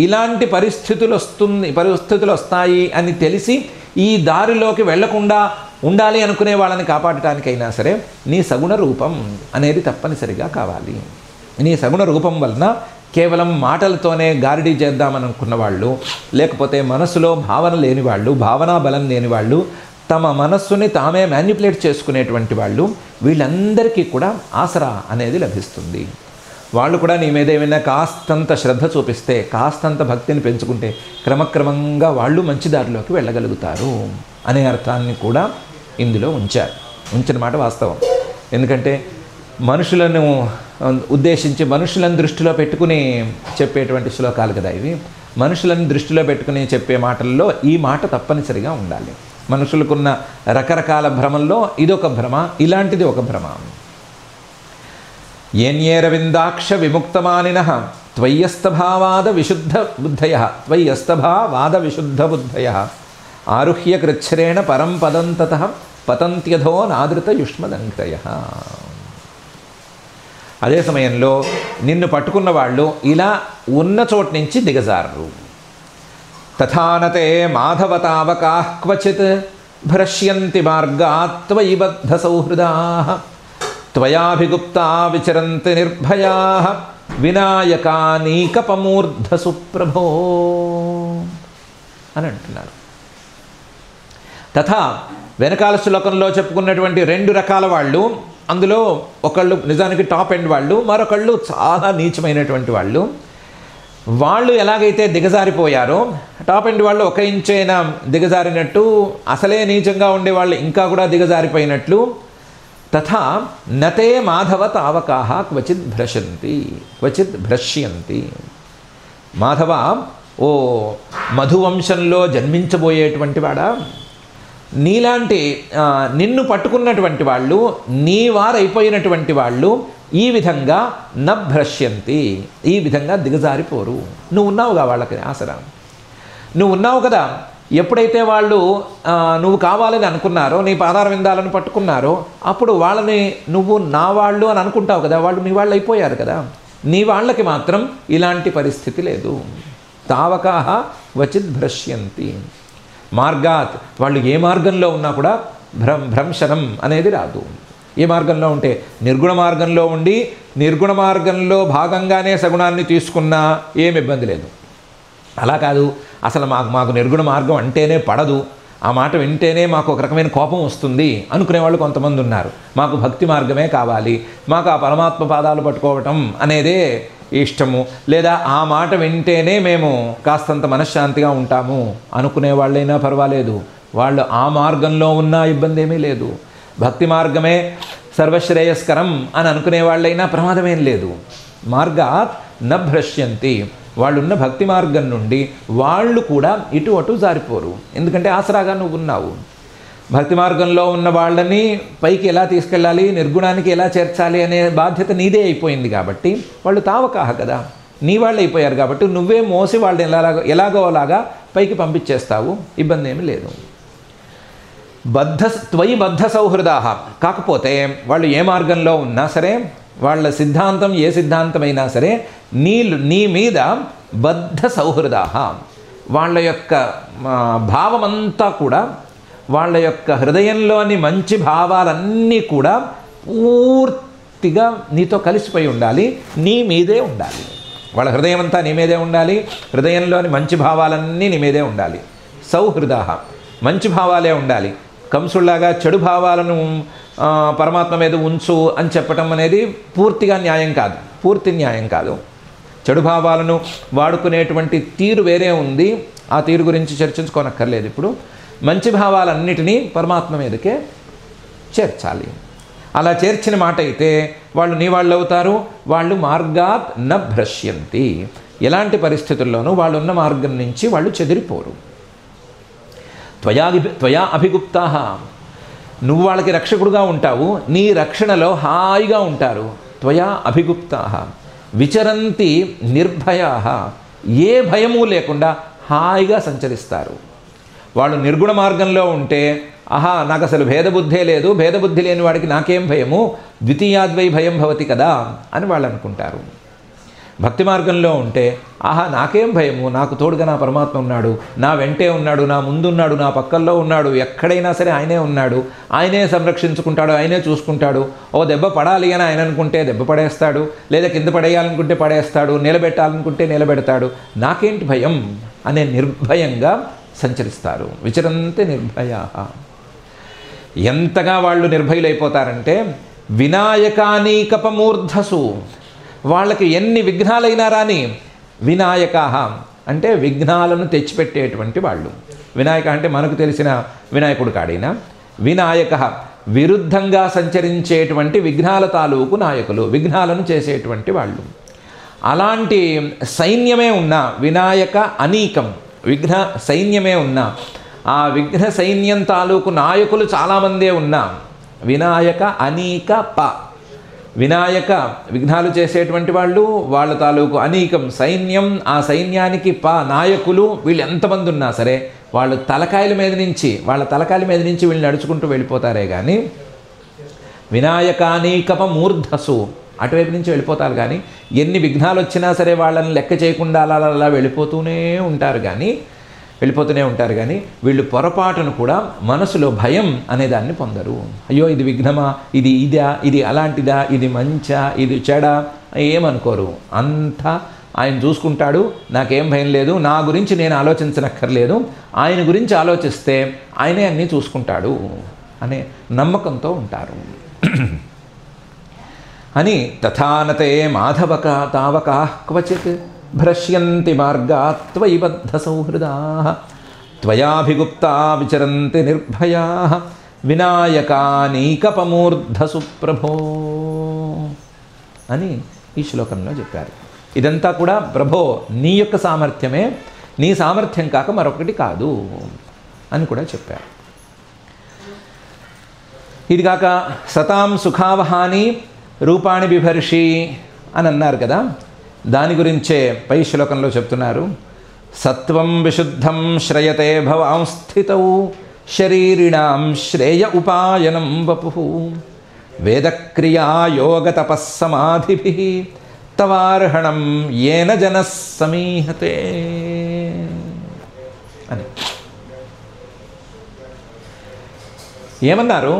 ఇలాంటి పరిస్థితులు వస్తాయి అని తెలిసి ఈ దారిలోకి వెళ్లకుండా ఉండాలి అనుకునే వాళ్ళని కాపాడటానికైనా సరే నీ సగుణ రూపం అనేది తప్పనిసరిగా కావాలి. నీ సగుణ రూపం వలన కేవలం మాటలతోనే గారిడీ చేద్దామని అనుకున్న వాళ్ళు, లేకపోతే మనసులో భావన లేని వాళ్ళు, భావనా బలం లేని వాళ్ళు, తమ మనస్సుని తామే మ్యాన్యుపులేట్ చేసుకునేటువంటి వాళ్ళు, వీళ్ళందరికీ కూడా ఆసరా అనేది లభిస్తుంది. వాళ్ళు కూడా నీ మీద ఏమైనా కాస్తంత శ్రద్ధ చూపిస్తే, కాస్తంత భక్తిని పెంచుకుంటే క్రమక్రమంగా వాళ్ళు మంచి దారిలోకి వెళ్ళగలుగుతారు అనే అర్థాన్ని కూడా ఇందులో ఉంచిన మాట వాస్తవం. ఎందుకంటే మనుషులను ఉద్దేశించి మనుషులను దృష్టిలో పెట్టుకుని చెప్పేటువంటి శ్లోకాలు కదా ఇవి. మనుషులను దృష్టిలో పెట్టుకుని చెప్పే మాటల్లో ఈ మాట తప్పనిసరిగా ఉండాలి. మనుషులకున్న రకరకాల భ్రమల్లో ఇదొక భ్రమ, ఇలాంటిది ఒక భ్రమ. ఏన్యేరవిందాక్ష విముక్తమానినః త్వయ్యస్తభావాద విశుద్ధ బుద్ధయః ఆరుహ్య కృచ్ఛ్రేణ పరం పదం తతః పతంత్యధో నాదృత యుష్మదంఘ్రయః. అదే సమయంలో నిన్ను పట్టుకున్న వాళ్ళు ఇలా ఉన్న చోటు నుంచి దిగజారరు. తథానతే మాధవతావకాః క్వచిత్ భ్రశ్యంతి మార్గాత్ త్వయి బద్ధ సౌహృదాః త్వయాభిగుప్తా విచరంతి నిర్భయాః వినాయకానీకపమూర్ధ సుప్రభో అని అంటున్నారు. తథా వెనకాల శ్లోకంలో చెప్పుకున్నటువంటి 2 రకాల వాళ్ళు, అందులో ఒకళ్ళు నిజానికి టాప్ ఎండ్ వాళ్ళు, మరొకళ్ళు చాలా నీచమైనటువంటి వాళ్ళు. వాళ్ళు ఎలాగైతే దిగజారిపోయారో, టాప్ ఎండ్ వాళ్ళు 1 ఇంచైనా దిగజారినట్టు, అసలే నీచంగా ఉండేవాళ్ళు ఇంకా కూడా దిగజారిపోయినట్లు, తథా నతే మాధవ తావకాః క్వచిత్ భ్రశ్యంతి. మాధవ, ఓ మధువంశంలో జన్మించబోయేటువంటి వాడా, నీలాంటి నిన్ను పట్టుకున్నటువంటి వాళ్ళు, నీ వారైపోయినటువంటి వాళ్ళు ఈ విధంగా నభ్రశ్యంతి, ఈ విధంగా దిగజారిపోరు. నువ్వు ఉన్నావుగా వాళ్ళకి ఆసరా, నువ్వు ఉన్నావు కదా. ఎప్పుడైతే వాళ్ళు నువ్వు కావాలని అనుకున్నారో, నీ పాదార విందాలను పట్టుకున్నారో, అప్పుడు వాళ్ళని నువ్వు నా వాళ్ళు అని అనుకుంటావు కదా, వాళ్ళు నీ వాళ్ళు అయిపోయారు కదా. నీ వాళ్ళకి మాత్రం ఇలాంటి పరిస్థితి లేదు. తావకాః క్వచిత్ భ్రశ్యంతి. మార్గాత్, వాళ్ళు ఏ మార్గంలో ఉన్నా కూడా భ్రంశనం అనేది రాదు. ఏ మార్గంలో ఉంటే, నిర్గుణ మార్గంలో ఉండి నిర్గుణ మార్గంలో భాగంగానే సగుణాన్ని తీసుకున్నా ఏమి ఇబ్బంది లేదు. అలా కాదు, అసలు మాకు నిర్గుణ మార్గం అంటేనే పడదు, ఆ మాట వింటేనే మాకు ఒక రకమైన కోపం వస్తుంది అనుకునే వాళ్ళు కొంతమంది ఉన్నారు. మాకు భక్తి మార్గమే కావాలి, మాకు ఆ పరమాత్మ పాదాలు పట్టుకోవటం అనేదే ఇష్టము, లేదా ఆ మాట వింటేనే మేము కాస్తంత మనశ్శాంతిగా ఉంటాము అనుకునే వాళ్ళైనా పర్వాలేదు. వాళ్ళు ఆ మార్గంలో ఉన్నా ఇబ్బంది ఏమీ లేదు. భక్తి మార్గమే సర్వశ్రేయస్కరం అని అనుకునే వాళ్ళైనా ప్రమాదమేం లేదు. మార్గాత్ నభ్రశ్యంతి. వాళ్ళున్న భక్తి మార్గం నుండి వాళ్ళు కూడా ఇటు అటు జారిపోరు. ఎందుకంటే ఆసరాగా నువ్వు ఉన్నావు. భక్తి మార్గంలో ఉన్న వాళ్ళని పైకి ఎలా తీసుకెళ్ళాలి, నిర్గుణానికి ఎలా చేర్చాలి అనే బాధ్యత నీదే అయిపోయింది కాబట్టి వాళ్ళు తావకాహ కదా, నీ వాళ్ళు అయిపోయారు కాబట్టి నువ్వే మోసి వాళ్ళని ఎలాగో అలాగా పైకి పంపించేస్తావు, ఇబ్బంది ఏమీ లేదు. త్వయి బద్ధ సౌహృదాః. కాకపోతే వాళ్ళు ఏ మార్గంలో ఉన్నా సరే, వాళ్ళ సిద్ధాంతం ఏ సిద్ధాంతమైనా సరే, నీ మీద బద్ధ సౌహృదాః. వాళ్ళ యొక్క భావమంతా కూడా, వాళ్ళ యొక్క హృదయంలోని మంచి భావాలన్నీ కూడా పూర్తిగా నీతో కలిసిపోయి ఉండాలి, నీ మీదే ఉండాలి. వాళ్ళ హృదయం అంతా నీ మీదే ఉండాలి, హృదయంలోని మంచి భావాలన్నీ నీ మీదే ఉండాలి. సౌహృదాః, మంచి భావాలే ఉండాలి. కంసుల్లాగా చెడు భావాలను పరమాత్మ మీద ఉంచు అని చెప్పటం అనేది పూర్తిగా న్యాయం కాదు, పూర్తి న్యాయం కాదు. చెడు భావాలను వాడుకునేటువంటి తీరు వేరే ఉంది, ఆ తీరు గురించి చర్చించుకోనక్కర్లేదు ఇప్పుడు. మంచి భావాలన్నిటినీ పరమాత్మ మీదకే చేర్చాలి. అలా చేర్చిన మాట అయితే వాళ్ళు నీ వాళ్ళు అవుతారు. వాళ్ళు మార్గాత్ న భ్రశ్యంతి. ఎలాంటి పరిస్థితుల్లోనూ వాళ్ళు ఉన్న మార్గం నుంచి వాళ్ళు చెదిరిపోరు. త్వయా అభిగుప్తాః. నువ్వు వాళ్ళకి రక్షకుడుగా ఉంటావు, నీ రక్షణలో హాయిగా ఉంటారు. త్వయా అభిగుప్తాః విచరంతి నిర్భయాః. ఏ భయము లేకుండా హాయిగా సంచరిస్తారు. వాళ్ళు నిర్గుణ మార్గంలో ఉంటే, ఆహా నాకు అసలు భేదబుద్ధే లేదు, భేదబుద్ధి లేని వాడికి నాకేం భయము, ద్వితీయాద్వై భయం భవతి కదా అని వాళ్ళు అనుకుంటారు. భక్తి మార్గంలో ఉంటే, ఆహా నాకేం భయము, నాకు తోడుగా నా పరమాత్మ ఉన్నాడు, నా వెంటే ఉన్నాడు, నా ముందున్నాడు, నా పక్కల్లో ఉన్నాడు, ఎక్కడైనా సరే ఆయనే ఉన్నాడు, ఆయనే సంరక్షించుకుంటాడు, ఆయనే చూసుకుంటాడు. ఓ దెబ్బ పడాలి అని ఆయన అనుకుంటే దెబ్బ పడేస్తాడు, లేదా కింద పడేయాలనుకుంటే పడేస్తాడు, నిలబెట్టాలనుకుంటే నిలబెడతాడు, నాకేంటి భయం అనే నిర్భయంగా సంచరిస్తారు. విచరంతే నిర్భయా. ఎంతగా వాళ్ళు నిర్భయులైపోతారంటే, వినాయకానీకపమూర్ధసు. వాళ్ళకి ఎన్ని విఘ్నాలైనా రాని వినాయకాః అంటే విఘ్నాలను తెచ్చిపెట్టేటువంటి వాళ్ళు. వినాయక అంటే మనకు తెలిసిన వినాయకుడు కాడైనా వినాయకః విరుద్ధంగా సంచరించేటువంటి విఘ్నాల తాలూకు నాయకులు, విఘ్నాలను చేసేటువంటి వాళ్ళు. అలాంటి సైన్యమే ఉన్నా వినాయక అనీకం విఘ్న సైన్యమే ఉన్నా ఆ విఘ్న సైన్యం తాలూకు నాయకులు చాలామందే ఉన్నా వినాయక అనీక ప వినాయక విఘ్నాలు చేసేటువంటి వాళ్ళు, వాళ్ళ తాలూకు అనీకం సైన్యం, ఆ సైన్యానికి ప నాయకులు, వీళ్ళు ఎంతమంది ఉన్నా సరే వాళ్ళు తలకాయల మీద నుంచి వీళ్ళు నడుచుకుంటూ వెళ్ళిపోతారే కానీ వినాయకానీకప మూర్ధసు అటువైపు నుంచి వెళ్ళిపోతారు. కానీ ఎన్ని విఘ్నాలు వచ్చినా సరే వాళ్ళని లెక్క చేయకుండా అలా వెళ్ళిపోతూనే ఉంటారు కానీ వీళ్ళు పొరపాటును కూడా మనసులో భయం అనేదాన్ని పొందరు. అయ్యో ఇది విఘ్నమా, ఇది ఇదా, ఇది అలాంటిదా, ఇది మంచా, ఇది చెడా ఏమనుకోరు. అంతా ఆయన చూసుకుంటాడు, నాకేం భయం లేదు, నా గురించి నేను ఆలోచించనక్కర్లేదు, ఆయన గురించి ఆలోచిస్తే ఆయనే అన్నీ చూసుకుంటాడు అనే నమ్మకంతో ఉంటారు అని. తథానతే మాధవక తావక క్వచిత్ భ్రశ్యంతి మార్గాత్ త్వయి బద్ధ సౌహృదాః త్వయాభిగుప్తా విచరంతి నిర్భయాః వినాయకానీకపమూర్ధసు ప్రభో అని ఈ శ్లోకంలో చెప్పారు. ఇదంతా కూడా ప్రభో నీ యొక్క సామర్థ్యమే, నీ సామర్థ్యం కాక మరొకటి కాదు అని కూడా చెప్పారు. ఇది కాక సతాం సుఖావహాని రూపాణి బిభర్షి అని అన్నారు కదా, దాని గురించే పై శ్లోకంలో చెప్తున్నారు. సత్వం విశుద్ధం శ్రయతే భవాం స్థితౌ శరీరిణాం శ్రేయ ఉపాయనం వపుః వేదక్రియా యోగ తపస్సమాధిభిః తవార్హణం ఏన జనః సమీహతే అని ఏమన్నారు.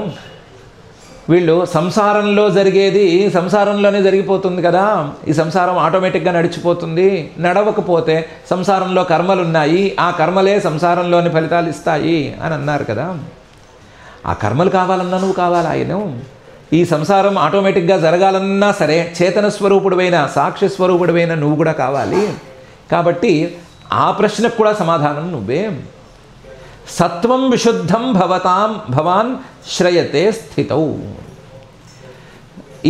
వీళ్ళు సంసారంలో జరిగేది సంసారంలోనే జరిగిపోతుంది కదా, ఈ సంసారం ఆటోమేటిక్గా నడిచిపోతుంది, నడవకపోతే సంసారంలో కర్మలు ఉన్నాయి, ఆ కర్మలే సంసారంలోని ఫలితాలు ఇస్తాయి అని అన్నారు కదా. ఆ కర్మలు కావాలన్నా నువ్వు కావాలి, ఆయన ఈ సంసారం ఆటోమేటిక్గా జరగాలన్నా సరే చేతన స్వరూపుడువైన సాక్షి స్వరూపుడువైన నువ్వు కూడా కావాలి. కాబట్టి ఆ ప్రశ్నకు కూడా సమాధానం నువ్వే. సత్వం విశుద్ధం భవాన్ శ్రయతే స్థితౌ.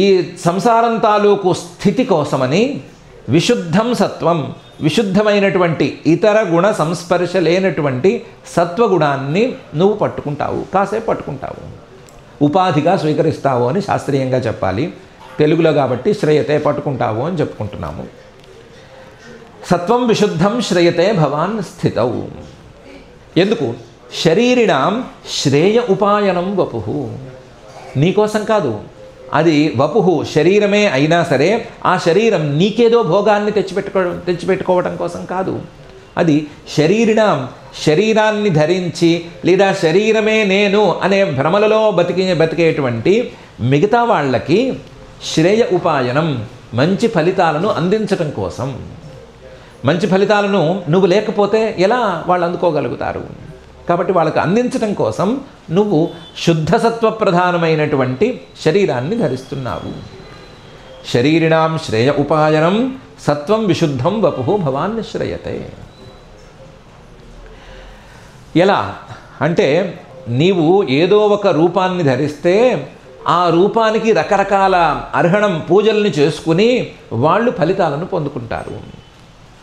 ఈ సంసారం తాలూకు స్థితి కోసమని విశుద్ధం సత్వం విశుద్ధమైనటువంటి ఇతర గుణ సంస్పర్శ లేనటువంటి సత్వగుణాన్ని నువ్వు పట్టుకుంటావు, కాసేపు పట్టుకుంటావు, ఉపాధిగా స్వీకరిస్తావు అని శాస్త్రీయంగా చెప్పాలి. తెలుగులో కాబట్టి శ్రయతే పట్టుకుంటావు అని చెప్పుకుంటున్నాము. సత్వం విశుద్ధం శ్రయతే భవాన్ స్థితౌ. ఎందుకు? శరీరిణాం శ్రేయ ఉపాయనం వపుః. నీకోసం కాదు, అది వపుః శరీరమే అయినా సరే ఆ శరీరం నీకేదో భోగాన్ని తెచ్చిపెట్టుకోవడం కోసం కాదు. అది శరీరిణాం శరీరాన్ని ధరించి లేదా శరీరమే నేను అనే భ్రమలలో బతికేటువంటి మిగతా వాళ్ళకి శ్రేయ ఉపాయనం మంచి ఫలితాలను అందించటం కోసం. మంచి ఫలితాలను నువ్వు లేకపోతే ఎలా వాళ్ళు అందుకోగలుగుతారు? కాబట్టి వాళ్ళకు అందించటం కోసం నువ్వు శుద్ధసత్వ ప్రధానమైనటువంటి శరీరాన్ని ధరిస్తున్నావు. శరీరిణాం శ్రేయ ఉపాయనం సత్వం విశుద్ధం వపుః భవాన్ శ్రయతే. ఎలా అంటే నీవు ఏదో ఒక రూపాన్ని ధరిస్తే ఆ రూపానికి రకరకాల అర్హణం పూజల్ని చేసుకుని వాళ్ళు ఫలితాలను పొందుకుంటారు.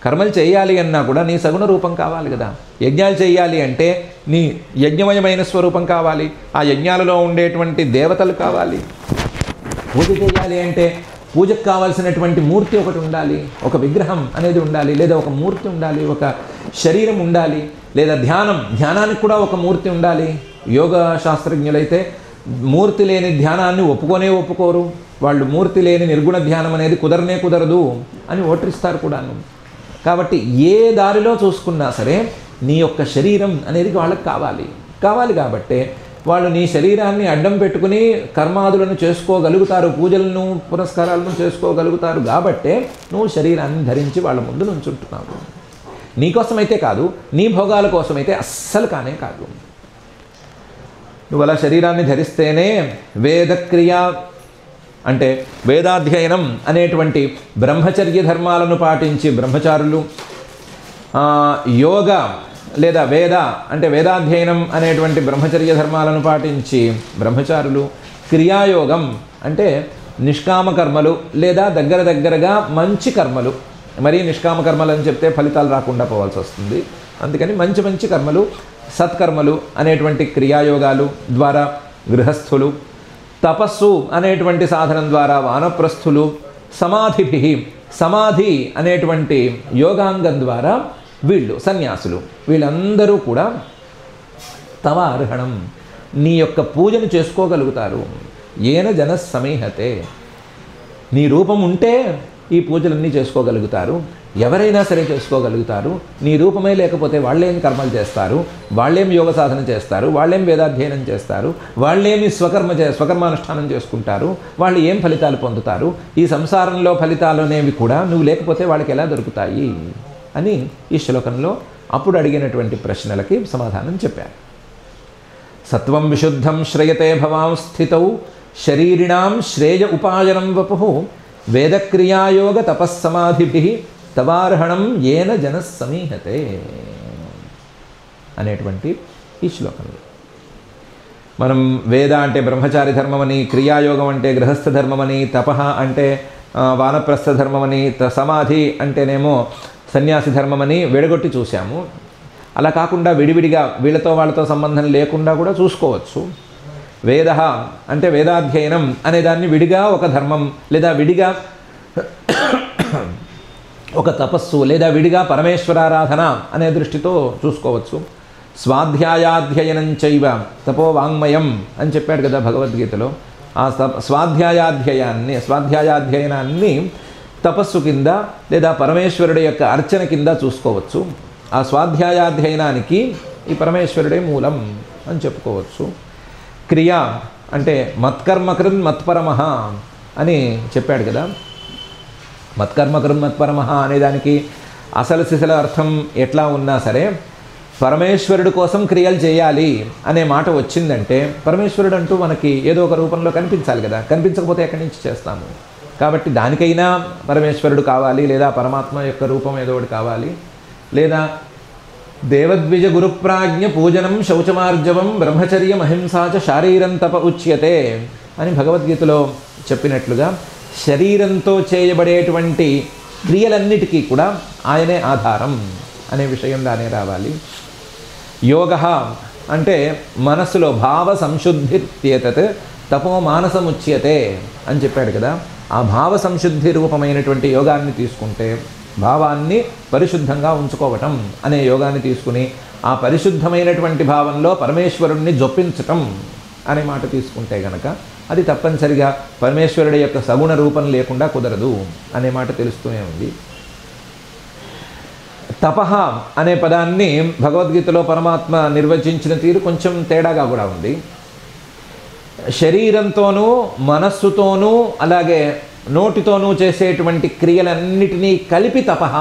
కర్మలు చేయాలి అన్నా కూడా నీ సగుణ రూపం కావాలి కదా. యజ్ఞాలు చేయాలి అంటే నీ యజ్ఞమయమైన స్వరూపం కావాలి, ఆ యజ్ఞాలలో ఉండేటువంటి దేవతలు కావాలి. పూజ చేయాలి అంటే పూజకు కావాల్సినటువంటి మూర్తి ఒకటి ఉండాలి, ఒక విగ్రహం అనేది ఉండాలి, లేదా ఒక మూర్తి ఉండాలి, ఒక శరీరం ఉండాలి, లేదా ధ్యానానికి కూడా ఒక మూర్తి ఉండాలి. యోగ శాస్త్రజ్ఞులైతే మూర్తి లేని ధ్యానాన్ని ఒప్పుకోరు. వాళ్ళు మూర్తి లేని నిర్గుణ ధ్యానం అనేది కుదరదు అని ఓటరిస్తారు కూడాను. కాబట్టి ఏ దారిలో చూసుకున్నా సరే నీ యొక్క శరీరం అనేది వాళ్ళకి కావాలి కాబట్టే వాళ్ళు నీ శరీరాన్ని అడ్డం పెట్టుకుని కర్మాదులను చేసుకోగలుగుతారు, పూజలను పురస్కారాలను చేసుకోగలుగుతారు. కాబట్టే నువ్వు శరీరాన్ని ధరించి వాళ్ళ ముందు నుంచుంటున్నావు. నీకోసమైతే కాదు, నీ భోగాల కోసమైతే అస్సలు కానే కాదు. నువ్వు అలా శరీరాన్ని ధరిస్తేనే వేదక్రియ అంటే వేదాధ్యయనం అనేటువంటి బ్రహ్మచర్య ధర్మాలను పాటించి బ్రహ్మచారులు, యోగ లేదా వేద అంటే వేదాధ్యయనం అనేటువంటి బ్రహ్మచర్య ధర్మాలను పాటించి బ్రహ్మచారులు, క్రియాయోగం అంటే నిష్కామ కర్మలు లేదా దగ్గరగా మంచి కర్మలు, మరీ నిష్కామ కర్మలు అని చెప్తే ఫలితాలు రాకుండా పోవాల్సి వస్తుంది. అందుకని మంచి కర్మలు, సత్కర్మలు అనేటువంటి క్రియాయోగాలు ద్వారా గృహస్థులు, తపస్సు అనేటువంటి సాధనం ద్వారా వానప్రస్థులు, సమాధి అనేటువంటి యోగాంగం ద్వారా వీళ్ళు సన్యాసులు, వీళ్ళందరూ కూడా తవ అర్హణం నీ యొక్క పూజను చేసుకోగలుగుతారు. ఏన జన సమీహతే, నీ రూపం ఉంటే ఈ పూజలన్నీ చేసుకోగలుగుతారు. ఎవరైనా సరే చేసుకోగలుగుతారు. నీ రూపమే లేకపోతే వాళ్ళేం కర్మలు చేస్తారు, వాళ్ళేం యోగ సాధన చేస్తారు, వాళ్ళేం వేదాధ్యయనం చేస్తారు, వాళ్ళేమి స్వకర్మానుష్ఠానం చేసుకుంటారు, వాళ్ళు ఏం ఫలితాలు పొందుతారు, ఈ సంసారంలో ఫలితాలు అనేవి కూడా నువ్వు లేకపోతే వాళ్ళకి ఎలా దొరుకుతాయి అని ఈ శ్లోకంలో అప్పుడు అడిగినటువంటి ప్రశ్నలకి సమాధానం చెప్పారు. సత్వం విశుద్ధం శ్రయతే భవాం స్థితౌ శరీరిణాం శ్రేయ ఉపాయనం వపు వేదక్రియాయోగ తపస్సమాధిభిః తవార్హణం ఏన జన సమీహతే అనేటువంటి ఈ శ్లోకంలో మనం వేద అంటే బ్రహ్మచారి ధర్మమని, క్రియాయోగం అంటే గృహస్థ ధర్మమని, తపః అంటే వానప్రస్థ ధర్మమని, సమాధి అంటేనేమో సన్యాసి ధర్మమని విడగొట్టి చూశాము. అలా కాకుండా విడివిడిగా వీళ్ళతో వాళ్ళతో సంబంధం లేకుండా కూడా చూసుకోవచ్చు. వేద అంటే వేదాధ్యయనం అనేదాన్ని విడిగా ఒక ధర్మం లేదా విడిగా ఒక తపస్సు లేదా విడిగా పరమేశ్వరారాధన అనే దృష్టితో చూసుకోవచ్చు. స్వాధ్యాయాధ్యయనం చైవ తపో వాంగ్మయం అని చెప్పాడు కదా భగవద్గీతలో. ఆ స్వాధ్యాయాధ్యయనాన్ని తపస్సు కింద లేదా పరమేశ్వరుడి యొక్క అర్చన కింద చూసుకోవచ్చు. ఆ స్వాధ్యాయాధ్యయనానికి ఈ పరమేశ్వరుడే మూలం అని చెప్పుకోవచ్చు. క్రియ అంటే మత్కర్మకృన్ మత్పరమః అని చెప్పాడు కదా. మత్కర్మకృన్ మత్పరమః అనేదానికి అసలు సిసల అర్థం ఎట్లా ఉన్నా సరే పరమేశ్వరుడు కోసం క్రియలు చేయాలి అనే మాట వచ్చిందంటే పరమేశ్వరుడు అంటూ మనకి ఏదో ఒక రూపంలో కనిపించాలి కదా. కనిపించకపోతే ఎక్కడి నుంచి చేస్తాము? కాబట్టి దానికైనా పరమేశ్వరుడు కావాలి, లేదా పరమాత్మ యొక్క రూపం ఏదో ఒకటి కావాలి, లేదా దేవద్విజ గురుప్రాజ్ఞ పూజనం శౌచమార్జవం బ్రహ్మచర్యం అహింసాచ శారీరం తప ఉచ్యతే అని భగవద్గీతలో చెప్పినట్లుగా శరీరంతో చేయబడేటువంటి క్రియలన్నిటికీ కూడా ఆయనే ఆధారం అనే విషయం దానే రావాలి. యోగ అంటే మనస్సులో భావ సంశుద్ధిత్యేతత్ తపో మానసముచ్యతే అని చెప్పాడు కదా. ఆ భావ సంశుద్ధి రూపమైనటువంటి యోగాన్ని తీసుకుంటే భావాన్ని పరిశుద్ధంగా ఉంచుకోవటం అనే యోగాన్ని తీసుకుని ఆ పరిశుద్ధమైనటువంటి భావంలో పరమేశ్వరుణ్ణి జొప్పించటం అనే మాట తీసుకుంటే గనక అది తప్పనిసరిగా పరమేశ్వరుడి యొక్క సగుణ రూపం లేకుండా కుదరదు అనే మాట తెలుస్తూనే ఉంది. తపః అనే పదాన్ని భగవద్గీతలో పరమాత్మ నిర్వచించిన తీరు కొంచెం తేడాగా కూడా ఉంది. శరీరంతోనూ మనస్సుతోనూ అలాగే నోటితోనూ చేసేటువంటి క్రియలన్నిటినీ కలిపి తపః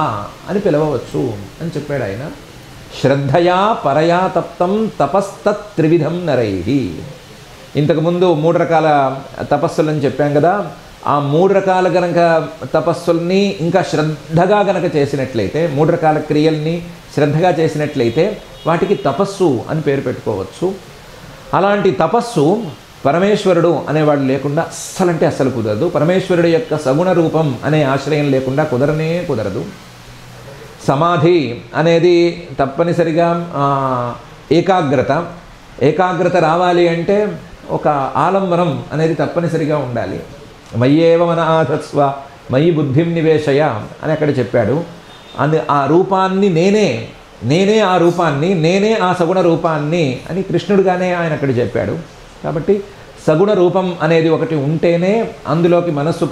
అని పిలవవచ్చు అని చెప్పాడు ఆయన. శ్రద్ధయా పరయా తప్తం తపస్తత్ త్రివిధం నరైః. ఇంతకుముందు 3 రకాల తపస్సులని చెప్పాం కదా. ఆ 3 రకాల గనక తపస్సుల్ని ఇంకా శ్రద్ధగా గనక చేసినట్లయితే, 3 రకాల క్రియల్ని శ్రద్ధగా చేసినట్లయితే వాటికి తపస్సు అని పేరు పెట్టుకోవచ్చు. అలాంటి తపస్సు పరమేశ్వరుడు అనేవాడు లేకుండా అస్సలంటే అస్సలు కుదరదు. పరమేశ్వరుడు యొక్క సగుణ రూపం అనే ఆశ్రయం లేకుండా కుదరదు. సమాధి అనేది తప్పనిసరిగా ఏకాగ్రత రావాలి అంటే ఒక ఆలంబనం అనేది తప్పనిసరిగా ఉండాలి. మయ్యేవ మన ఆధత్స్వ మయి బుద్ధిం నివేశయ అని అక్కడ చెప్పాడు. ఆ రూపాన్ని నేనే ఆ రూపాన్ని, నేనే ఆ సగుణ రూపాన్ని అని కృష్ణుడుగానే ఆయన అక్కడ చెప్పాడు. కాబట్టి సగుణ రూపం అనేది ఒకటి ఉంటేనే అందులోకి మనస్సు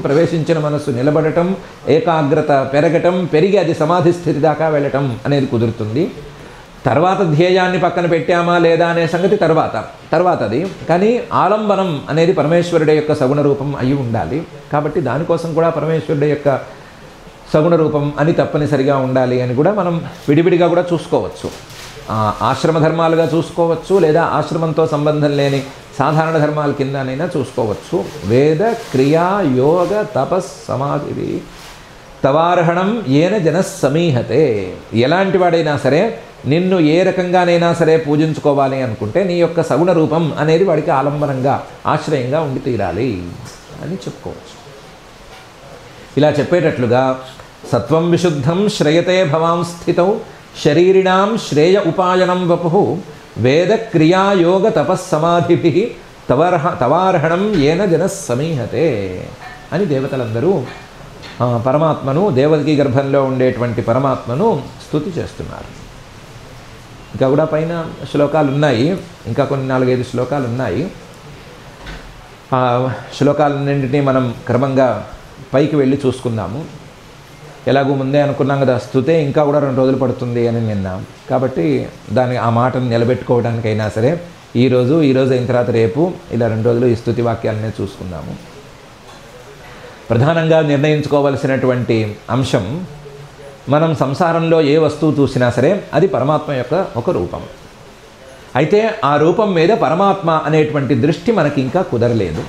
ప్రవేశించిన మనస్సు నిలబడటం, ఏకాగ్రత పెరగటం, పెరిగి అది సమాధి స్థితి దాకా వెళ్ళటం అనేది కుదురుతుంది. తర్వాత ధ్యేయాన్ని పక్కన పెట్టామా లేదా అనే సంగతి తర్వాతది. కానీ ఆలంబనం అనేది పరమేశ్వరుడి యొక్క సగుణ రూపం అయి ఉండాలి. కాబట్టి దానికోసం కూడా పరమేశ్వరుడి యొక్క సగుణ రూపం అని తప్పనిసరిగా ఉండాలి అని కూడా మనం విడివిడిగా కూడా చూసుకోవచ్చు. ఆశ్రమ ధర్మాలుగా చూసుకోవచ్చు, లేదా ఆశ్రమంతో సంబంధం లేని సాధారణ ధర్మాల కిందనైనా చూసుకోవచ్చు. వేద క్రియా యోగ తపస్ సమాధి తవార్హణం ఏన జన సమీహతే. ఎలాంటి వాడైనా సరే నిన్ను ఏ రకంగానైనా సరే పూజించుకోవాలి అనుకుంటే నీ యొక్క సగుణ రూపం అనేది వాడికి ఆలంబనంగా ఆశ్రయంగా ఉండి తీరాలి అని చెప్పుకోవచ్చు. ఇలా చెప్పేటట్లుగా సత్వం విశుద్ధం శ్రయతే భవాం స్థితౌ శరీరిణాం శ్రేయ ఉపాయనం వపు వేద క్రియాయోగ తపస్సమాధిభి తవార్హణం ఏన జన సమీహతే అని దేవతలందరూ పరమాత్మను, దేవకి గర్భంలో ఉండేటువంటి పరమాత్మను స్తుతి చేస్తున్నారు. ఇంకా కూడా పైన శ్లోకాలు ఉన్నాయి, ఇంకా కొన్ని 4-5 శ్లోకాలు ఉన్నాయి. ఆ శ్లోకాలన్నింటినీ మనం క్రమంగా పైకి వెళ్ళి చూసుకుందాము. ఎలాగూ ముందే అనుకున్నాం కదా, స్తుతే ఇంకా కూడా 2 రోజులు పడుతుంది అని విన్నాం. కాబట్టి ఆ మాటను నిలబెట్టుకోవడానికైనా సరే ఈరోజు అయిన తర్వాత రేపు ఇలా 2 రోజులు ఈ స్తుతి వాక్యాలనే చూసుకుందాము. ప్రధానంగా నిర్ణయించుకోవలసినటువంటి అంశం, మనం సంసారంలో ఏ వస్తువు చూసినా సరే అది పరమాత్మ యొక్క ఒక రూపం. అయితే ఆ రూపం మీద పరమాత్మ అనేటువంటి దృష్టి మనకి ఇంకా కుదరలేదు.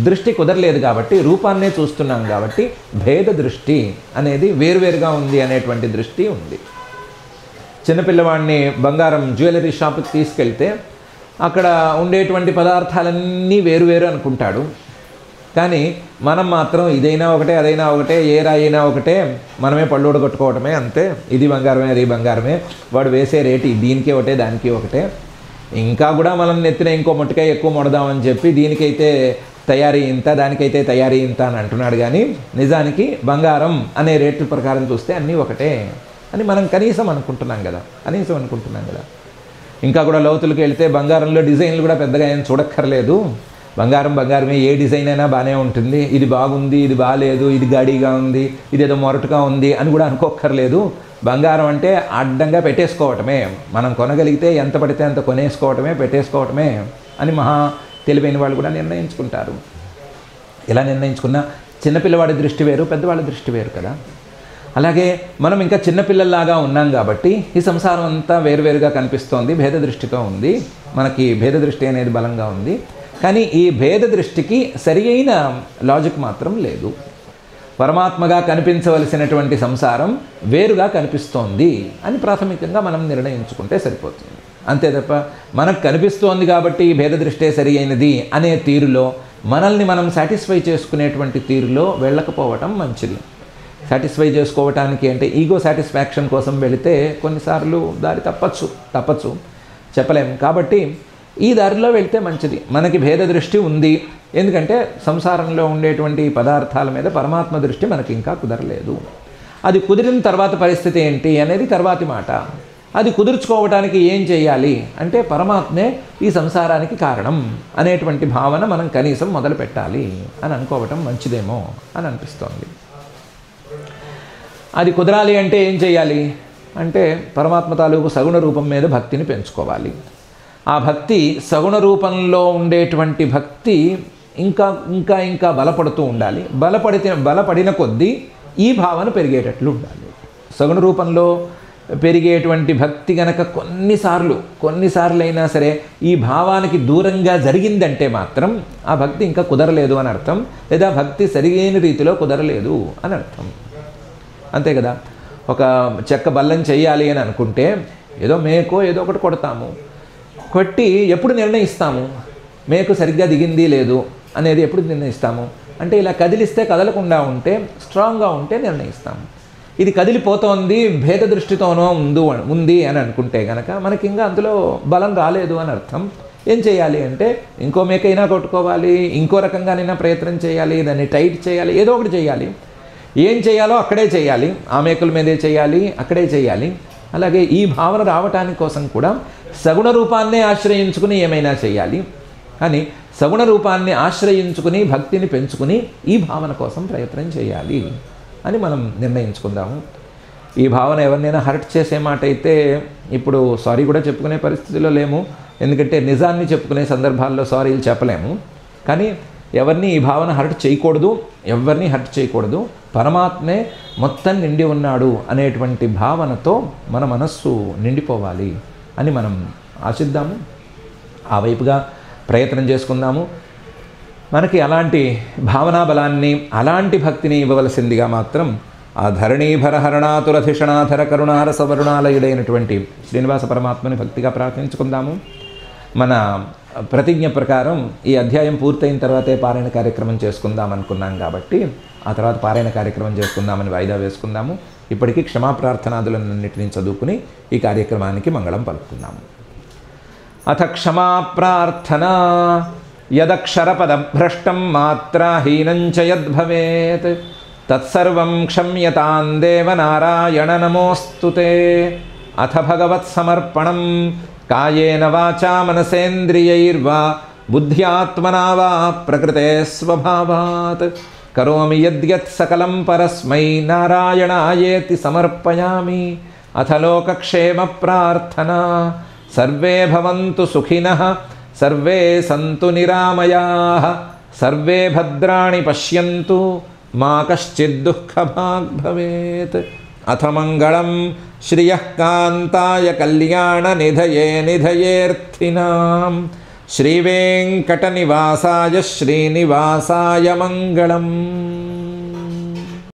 దృష్టి కుదరలేదు కాబట్టి రూపాన్నే చూస్తున్నాం కాబట్టి భేద దృష్టి అనేది వేరువేరుగా ఉంది అనేటువంటి దృష్టి ఉంది. చిన్నపిల్లవాడిని బంగారం జ్యువెలరీ షాప్కి తీసుకెళ్తే అక్కడ ఉండేటువంటి పదార్థాలన్నీ వేరువేరు అనుకుంటాడు. కానీ మనం మాత్రం ఇదైనా ఒకటే అదైనా ఒకటే, ఏ రాయినా ఒకటే, మనమే పళ్ళోడు కొట్టుకోవటమే అంతే. ఇది బంగారమే అది బంగారమే, వాడు వేసే రేటు దీనికి ఒకటే దానికి ఒకటే. ఇంకా కూడా మనం నెత్తిన ఇంకో మొట్టకాయ ఎక్కువ మొడదామని చెప్పి దీనికైతే తయారీ ఇంత దానికైతే తయారీ ఇంత అని అంటున్నాడు. కానీ నిజానికి బంగారం అనే రేటు ప్రకారం చూస్తే అన్నీ ఒకటే అని మనం కనీసం అనుకుంటున్నాం కదా. ఇంకా కూడా లోతులకు వెళ్తే బంగారంలో డిజైన్లు కూడా పెద్దగా ఏం చూడక్కర్లేదు. బంగారమే, ఏ డిజైన్ అయినా బాగానే ఉంటుంది. ఇది బాగుంది, ఇది బాగాలేదు, ఇది గాడిగా ఉంది, ఇదేదో మొరటుగా ఉంది అని కూడా అనుకోక్కర్లేదు. బంగారం అంటే అడ్డంగా పెట్టేసుకోవటమే. మనం కొనగలిగితే ఎంత పడితే అంత కొనేసుకోవటమే, పెట్టేసుకోవటమే అని మహా తెలివైన వాళ్ళు కూడా నిర్ణయించుకుంటారు. ఇలా నిర్ణయించుకున్నా చిన్నపిల్లవాడి దృష్టి వేరు, పెద్దవాళ్ళ దృష్టి వేరు కదా. అలాగే మనం ఇంకా చిన్నపిల్లల్లాగా ఉన్నాం కాబట్టి ఈ సంసారం అంతా వేరువేరుగా కనిపిస్తోంది, భేద దృష్టితో ఉంది. మనకి భేద దృష్టి అనేది బలంగా ఉంది. కానీ ఈ భేద దృష్టికి సరి అయిన లాజిక్ మాత్రం లేదు. పరమాత్మగా కనిపించవలసినటువంటి సంసారం వేరుగా కనిపిస్తోంది అని ప్రాథమికంగా మనం నిర్ణయించుకుంటే సరిపోతుంది. అంతే తప్ప మనకు కనిపిస్తోంది కాబట్టి ఈ భేద దృష్టే సరి అయినది అనే తీరులో, మనల్ని మనం సాటిస్ఫై చేసుకునేటువంటి తీరులో వెళ్ళకపోవటం మంచిది. సాటిస్ఫై చేసుకోవటానికి అంటే ఈగో సాటిస్ఫాక్షన్ కోసం వెళితే కొన్నిసార్లు దారి తప్పచ్చు చెప్పలేం. కాబట్టి ఈ దారిలో వెళ్తే మంచిది. మనకి భేద దృష్టి ఉంది, ఎందుకంటే సంసారంలో ఉండేటువంటి పదార్థాల మీద పరమాత్మ దృష్టి మనకి ఇంకా కుదరలేదు. అది కుదిరిన తర్వాత పరిస్థితి ఏంటి అనేది తర్వాతి మాట. అది కుదుర్చుకోవడానికి ఏం చేయాలి అంటే పరమాత్మే ఈ సంసారానికి కారణం అనేటువంటి భావన మనం కనీసం మొదలు పెట్టాలి అని అనుకోవటం మంచిదేమో అని అనిపిస్తోంది. అది కుదరాలి అంటే ఏం చేయాలి అంటే పరమాత్మ తాలూకు సగుణ రూపం మీద భక్తిని పెంచుకోవాలి. ఆ భక్తి సగుణ రూపంలో ఉండేటువంటి భక్తి ఇంకా ఇంకా ఇంకా బలపడుతూ ఉండాలి. బలపడిన కొద్దీ ఈ భావన పెరిగేటట్లు ఉండాలి. సగుణ రూపంలో పెరిగేటువంటి భక్తి గనక కొన్నిసార్లు అయినా సరే ఈ భావానికి దూరంగా జరిగిందంటే మాత్రం ఆ భక్తి ఇంకా కుదరలేదు అని అర్థం, లేదా భక్తి సరైన రీతిలో కుదరలేదు అని అర్థం. అంతే కదా. ఒక చెక్క బల్లం చేయాలి అని అనుకుంటే ఏదో మేకో ఏదో ఒకటి కొడతాము. కొట్టి ఎప్పుడు నిర్ణయిస్తాము మేకు సరిగ్గా దిగింది లేదు అనేది ఎప్పుడు నిర్ణయిస్తాము అంటే ఇలా కదిలిస్తే కదలకుండా ఉంటే స్ట్రాంగ్గా ఉంటే నిర్ణయిస్తాము. ఇది కదిలిపోతోంది భేద దృష్టితోనో ఉంది అని అనుకుంటే కనుక మనకి ఇంకా అందులో బలం రాలేదు అని అర్థం. ఏం చేయాలి అంటే ఇంకో మేకైనా కొట్టుకోవాలి, ఇంకో రకంగానైనా ప్రయత్నం చేయాలి, దాన్ని టైట్ చేయాలి, ఏదో ఒకటి చేయాలి. ఏం చేయాలో అక్కడే చేయాలి, ఆ మేకల మీదే చేయాలి, అక్కడే చేయాలి. అలాగే ఈ భావన రావటానికి కోసం కూడా సగుణ రూపాన్నే ఆశ్రయించుకుని ఏమైనా చేయాలి. కానీ సగుణ రూపాన్ని ఆశ్రయించుకుని భక్తిని పెంచుకుని ఈ భావన కోసం ప్రయత్నం చేయాలి అని మనం నిర్ణయించుకుందాము. ఈ భావన ఎవరినైనా హర్ట్ చేసే మాట అయితే ఇప్పుడు సారీ కూడా చెప్పుకునే పరిస్థితిలో లేము, ఎందుకంటే నిజాన్ని చెప్పుకునే సందర్భాల్లో సారీలు చెప్పలేము. కానీ ఎవరిని ఈ భావన హర్ట్ చేయకూడదు, ఎవరిని హర్ట్ చేయకూడదు. పరమాత్మే మొత్తం నిండి ఉన్నాడు అనేటువంటి భావనతో మన మనస్సు నిండిపోవాలి అని మనం ఆశిద్దాము. ఆ వైపుగా ప్రయత్నం చేసుకుందాము. మనకి అలాంటి భావనా బలాన్ని, అలాంటి భక్తిని ఇవ్వవలసిందిగా మాత్రం ఆ ధరణీభర హరణాతురధిషణాధర కరుణార సవరుణాలయుడైనటువంటి శ్రీనివాస పరమాత్మని భక్తిగా ప్రార్థించుకుందాము. మన ప్రతిజ్ఞ ప్రకారం ఈ అధ్యాయం పూర్తయిన తర్వాతే పారాయణ కార్యక్రమం చేసుకుందాం అనుకున్నాం కాబట్టి ఆ తర్వాత పారాయణ కార్యక్రమం చేసుకుందామని వాయిదా వేసుకుందాము. ఇప్పటికీ క్షమాప్రార్థనాదులన్నింటినీ చదువుకుని ఈ కార్యక్రమానికి మంగళం పలుకుతున్నాము. అథ క్షమా ప్రార్థన. యదక్షరపదభ్రష్టం మాత్రాహీనం చ యద్భవేత్ తత్సర్వం క్షమ్యతాం దేవ నారాయణ నమోస్తుతే. అథ భగవత్సమర్పణం కాయేన వాచా మనసేంద్రియైర్వా బుద్ధ్యాత్మనా వా ప్రకృతే స్వభావాత్ కరోమి యద్యత్ సకలం పరస్మై నారాయణాయేతి సమర్పయామి. అథ లోకక్షేమ ప్రార్థనా. సర్వే భవంతు సుఖినః, సర్వే సంతు నిరామయాః, సర్వే భద్రాణి పశ్యంతు, మా కశ్చిద్ దుఃఖభాగ్ భవేత్. అథ మంగళం శ్రియః కాంతాయ కళ్యాణ నిధయే నిధయేర్థినాం శ్రీవేంకటనివాసాయ శ్రీనివాసాయ మంగళం.